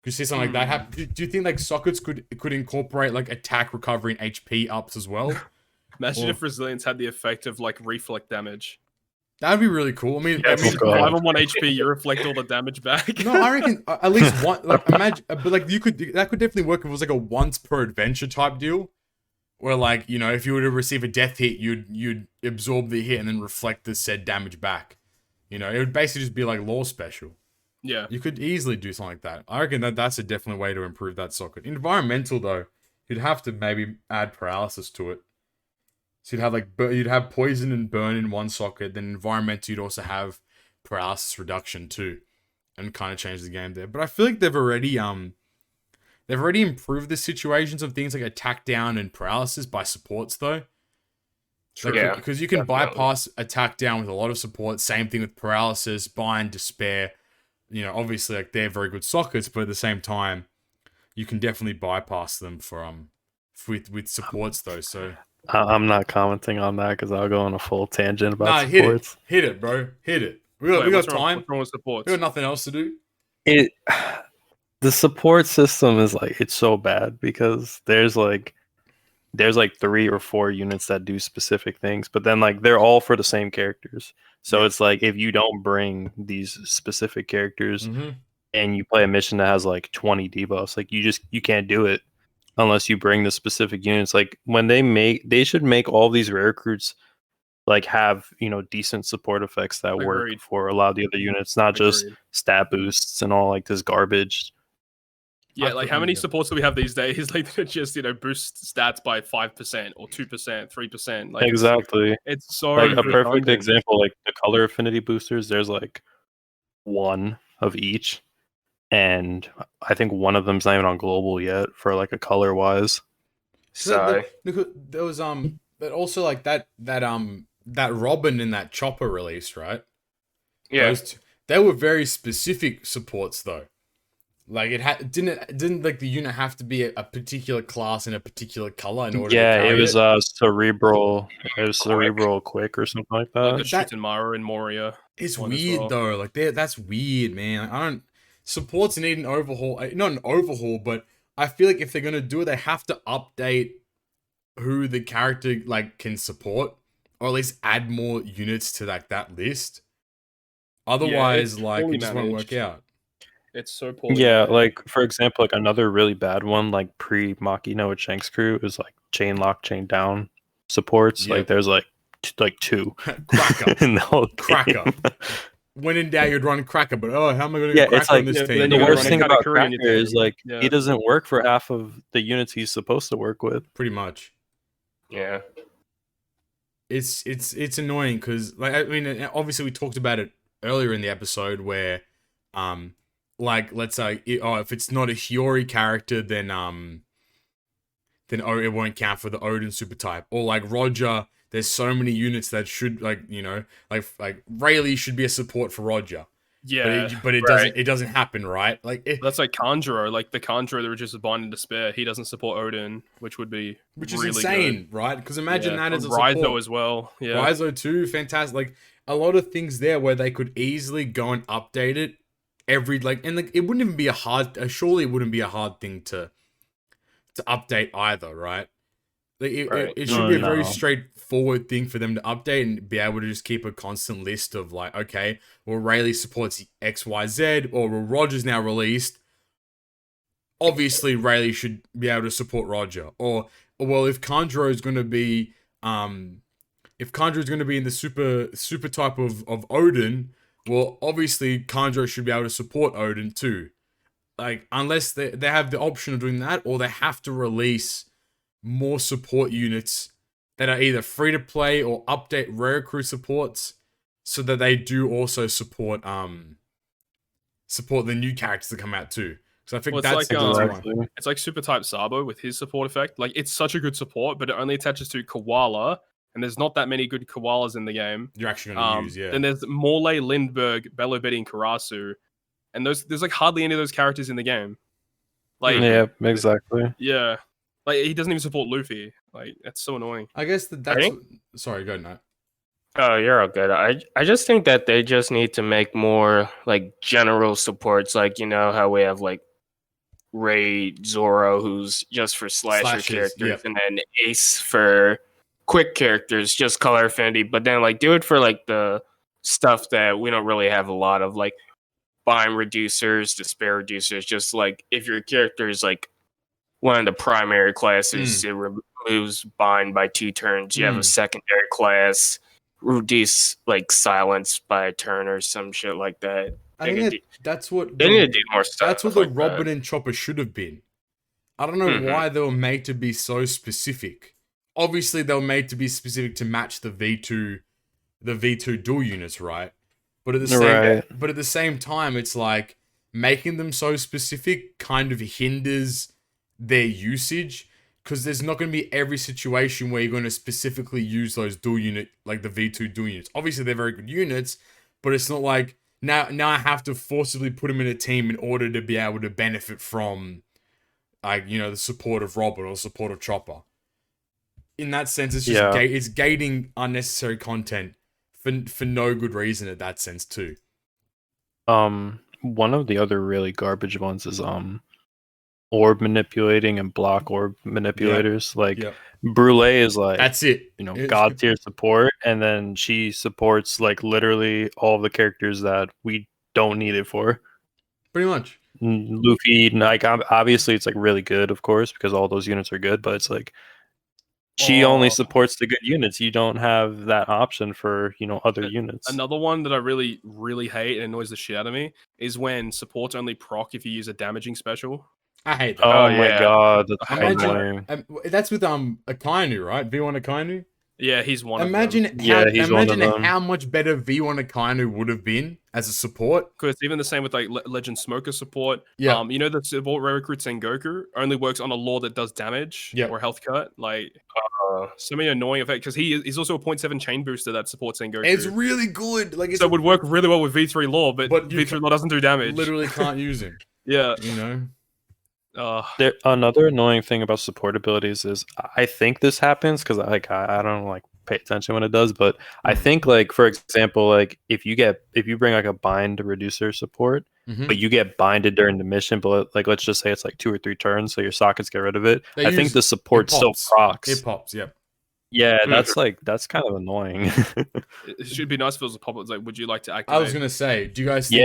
S1: Could you see something like that? Do you think like sockets could incorporate like attack, recovery, and HP ups as well?
S2: Imagine if resilience had the effect of like reflect damage.
S1: That'd be really cool. I mean,
S2: Yeah, 5 on 1 HP, you reflect all the damage back.
S1: No, I reckon at least one. Like, imagine, but like that could definitely work if it was like a once per adventure type deal, where like if you were to receive a death hit, you'd absorb the hit and then reflect the said damage back. It would basically just be like lore special.
S2: Yeah,
S1: you could easily do something like that. I reckon that's a definite way to improve that socket. Environmental though, you'd have to maybe add paralysis to it. So you'd have poison and burn in one socket. Then environmental, you'd also have paralysis reduction too, and kind of change the game there. But I feel like they've already improved the situations of things like attack down and paralysis by supports though. Because you can bypass attack down with a lot of support. Same thing with paralysis, bind, despair. Obviously like they're very good sockets, but at the same time, you can definitely bypass them with supports though. So.
S4: I'm not commenting on that because I'll go on a full tangent about supports.
S1: Hit it, bro. Hit it. We got time.
S2: What's wrong with supports?
S1: We got nothing else to do.
S4: The support system is like it's so bad because there's like 3 or 4 units that do specific things, but then like they're all for the same characters. So it's like if you don't bring these specific characters and you play a mission that has like 20 debuffs, like you can't do it. Unless you bring the specific units, like when they should make all these rare recruits like have decent support effects that work for a lot of the other units, not just stat boosts and all like this garbage.
S2: Yeah, like how many supports do we have these days? Like that just boost stats by 5% or 2%, 3%. Like
S4: exactly,
S2: it's so
S4: like a perfect example. Like the color affinity boosters, there's like 1 of each. And I think one of them's not even on global yet for like a color wise.
S1: So there was but also like that Robin and that Chopper release, right?
S3: Yeah,
S1: they were very specific supports though. Like it didn't like the unit have to be a particular class in a particular color in order.
S4: Yeah, it was cerebral. It was cerebral quick or something like that.
S2: Like the Nitemare and Moria.
S1: It's weird though. Like that's weird, man. I don't. Supports need an overhaul. Not an overhaul, but I feel like if they're gonna do it, they have to update who the character like can support, or at least add more units to like that list. Otherwise, like it just won't work out.
S2: It's so poorly.
S4: Yeah, like for example, like another really bad one, like pre-Makino with Shanks Crew is like chain lock, chain down supports. Yep. Like there's like 2
S1: Cracker
S4: in the whole
S1: Cracker. When in doubt, you'd run Cracker, but how am I going to get Cracker on this team?
S4: The worst thing about Cracker is like he doesn't work for half of the units he's supposed to work with.
S1: Pretty much.
S3: Yeah.
S1: It's annoying because like I mean obviously we talked about it earlier in the episode where like let's say if it's not a Hiyori character then it won't count for the Odin super type, or like Roger. There's so many units that should like Rayleigh should be a support for Roger.
S2: Yeah,
S1: but it doesn't happen, right? Like
S2: that's like Conjurer, like the Conjurer that reduces Bind and Despair. He doesn't support Odin, which is really
S1: insane,
S2: good.
S1: right? Because imagine that as a
S2: Raizo
S1: support.
S2: as well. Yeah,
S1: Raizo too, fantastic. Like a lot of things there where they could easily go and update it it wouldn't even be surely it wouldn't be a hard thing to update either, right? Like it should be a very straightforward thing for them to update and be able to just keep a constant list of like, okay, well, Rayleigh supports XYZ, or well, Roger's now released. Obviously, Rayleigh should be able to support Roger. Or well, if Kanjuro is going to be in the super type of Odin, well, obviously Kanjuro should be able to support Odin too. Like unless they have the option of doing that, or they have to release more support units that are either free to play or update rare crew supports, so that they do also support the new characters that come out too. So I think that's
S2: like, it's like Super Type Sabo with his support effect. Like, it's such a good support, but it only attaches to Koala, and there's not that many good Koalas in the game.
S1: You're actually going to use, yeah.
S2: Then there's Morley, Lindbergh, Bello Betty, and Karasu, and there's like hardly any of those characters in the game. Like,
S4: yeah, exactly.
S2: Yeah, like he doesn't even support Luffy. Like, that's so annoying.
S1: I guess that's. Sorry, go Nat.
S3: Oh, you're all good. I just think that they just need to make more like general supports, like how we have like Raid Zoro, who's just for slasher characters, and then Ace for quick characters, just color affinity. But then like do it for like the stuff that we don't really have a lot of, like bind reducers, despair reducers. Just like if your character is like one of the primary classes, it removes bind by 2 turns. You have a secondary class, reduce like silence by a turn or some shit like that.
S1: I think that's what
S3: they need to do more stuff.
S1: That's what the Robin and Chopper should have been. I don't know why they were made to be so specific. Obviously, they were made to be specific to match the V2 dual units, right? But at the same time, it's like making them so specific kind of hinders their usage, because there's not going to be every situation where you're going to specifically use those dual unit, like the V2 dual units. Obviously, they're very good units, but it's not like now I have to forcibly put them in a team in order to be able to benefit from, like, the support of Robin or support of Chopper. In that sense, it's just it's gating unnecessary content for no good reason in that sense too.
S4: One of the other really garbage ones is orb manipulating and block orb manipulators. Brule is like,
S1: that's it.
S4: God tier support, and then she supports like literally all the characters that we don't need it for.
S1: Pretty much.
S4: Luffy, like obviously it's like really good, of course, because all those units are good, but it's like she only supports the good units. You don't have that option for other units.
S2: Another one that I really, really hate and annoys the shit out of me is when supports only proc if you use a damaging special.
S1: I hate that.
S4: Oh my god, that's annoying.
S1: That's with Akainu, right? V1 Akainu.
S2: Yeah, he's one.
S1: Imagine
S2: of them.
S1: Imagine how much better V1 Akainu would have been as a support.
S2: Because even the same with like Legend Smoker support.
S1: Yeah.
S2: The support rare recruit Sengoku only works on a lore that does damage or health cut. Like, so many annoying effects, because he's also a 0.7 chain booster that supports Sengoku.
S1: It's really good. Like,
S2: so it would work really well with V3 lore, but V3 lore doesn't do damage.
S1: Literally can't use him.
S2: Yeah.
S4: Another annoying thing about support abilities is, I think this happens because I don't pay attention when it does, but I think, like, for example, like if you bring like a bind reducer support, but you get binded during the mission, but like let's just say it's like 2 or 3 turns, so your sockets get rid of it. I think the support still procs.
S1: It pops, yep.
S4: Yeah, that's kind of annoying.
S2: It should be nice if it was a pop. It's like, would you like to activate?
S1: I was gonna say, do you guys?
S4: Do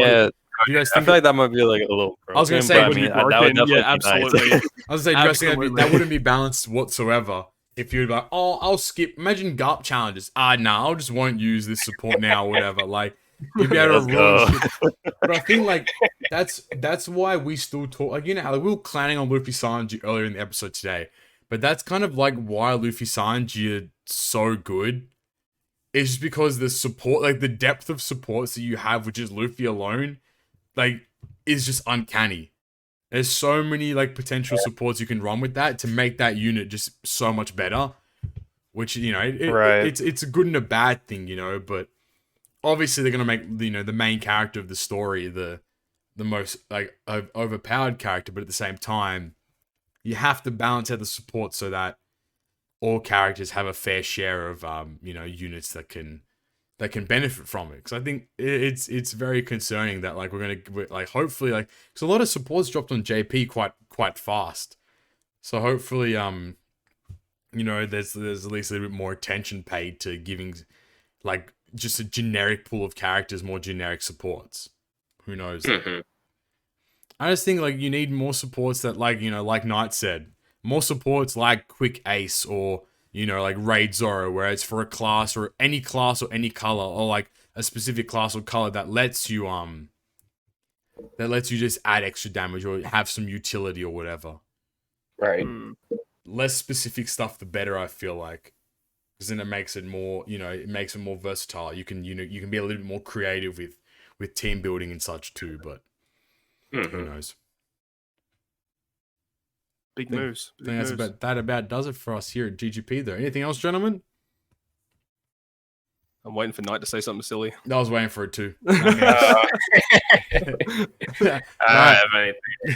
S4: you guys think I feel like that might be like a little broken?
S1: I was gonna say,
S4: that would definitely
S2: absolutely.
S1: I was gonna say, that wouldn't be balanced whatsoever. If you'd be like, I'll skip. Imagine GARP challenges. I just won't use this support now, or whatever. Like, you'd be able to ruin shit. But I think like that's why we still talk. Like, how we were clowning on Luffy Sanji earlier in the episode today, but that's kind of like why Luffy Sanji are so good. It's just because the support, like the depth of supports that you have, which is Luffy alone, like, is just uncanny. There's so many like potential supports you can run with that to make that unit just so much better. Which it's a good and a bad thing, but obviously they're gonna make the main character of the story the most like overpowered character, but at the same time, you have to balance out the support so that all characters have a fair share of units that can benefit from it. Because I think it's very concerning that like we're hopefully like, because a lot of supports dropped on JP quite fast, so hopefully there's at least a little bit more attention paid to giving like just a generic pool of characters more generic supports. Who knows? I just think like you need more supports that like like Knight said, more supports like Quick Ace or like Raid Zoro, where it's for a class or any color, or like a specific class or color that lets you just add extra damage or have some utility or whatever.
S3: Right.
S1: less specific stuff, the better. I feel like, because then it makes it more, it makes it more versatile. You can, you can be a little bit more creative with team building and such too. But who knows?
S2: Big moves.
S1: I think that's about does it for us here at GGP. Though, anything else, gentlemen?
S2: I'm waiting for Knight to say something silly.
S1: I was waiting for it too.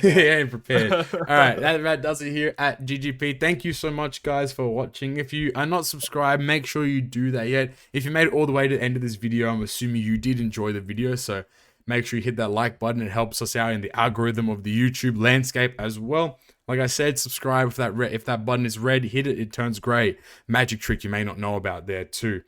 S1: He ain't prepared. All right, that about does it here at GGP. Thank you so much, guys, for watching. If you are not subscribed, make sure you do that yet. If you made it all the way to the end of this video, I'm assuming you did enjoy the video, so make sure you hit that like button. It helps us out in the algorithm of the YouTube landscape as well. Like I said, subscribe. If that button is red, hit it. It turns gray. Magic trick you may not know about there too.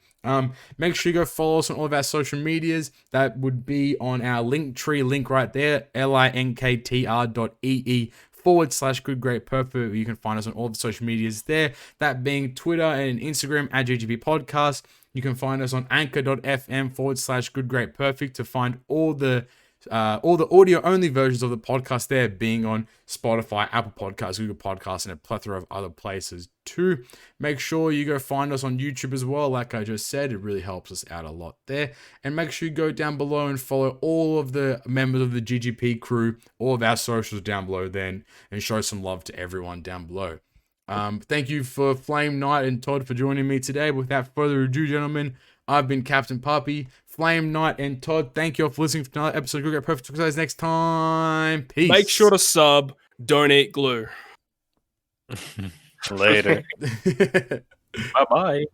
S1: Make sure you go follow us on all of our social medias. That would be on our Linktree link right there, linktr.ee/good-great-perfect. You can find us on all the social medias there. That being Twitter and Instagram at GGP Podcast. You can find us on anchor.fm/good-great-perfect to find all the audio only versions of the podcast there, being on Spotify, Apple Podcasts, Google Podcasts, and a plethora of other places too. Make sure you go find us on YouTube as well. Like I just said, it really helps us out a lot there. And make sure you go down below and follow all of the members of the GGP crew, all of our socials down below then, and show some love to everyone down below. Thank you for Flame, Knight, and Todd for joining me today. Without further ado, gentlemen, I've been Captain Papi, Flame, Knight, and Todd. Thank you all for listening to another episode of Good Great Perfect. Talk to you guys next time. Peace.
S2: Make sure to sub. Don't eat glue.
S4: Later.
S2: Bye-bye.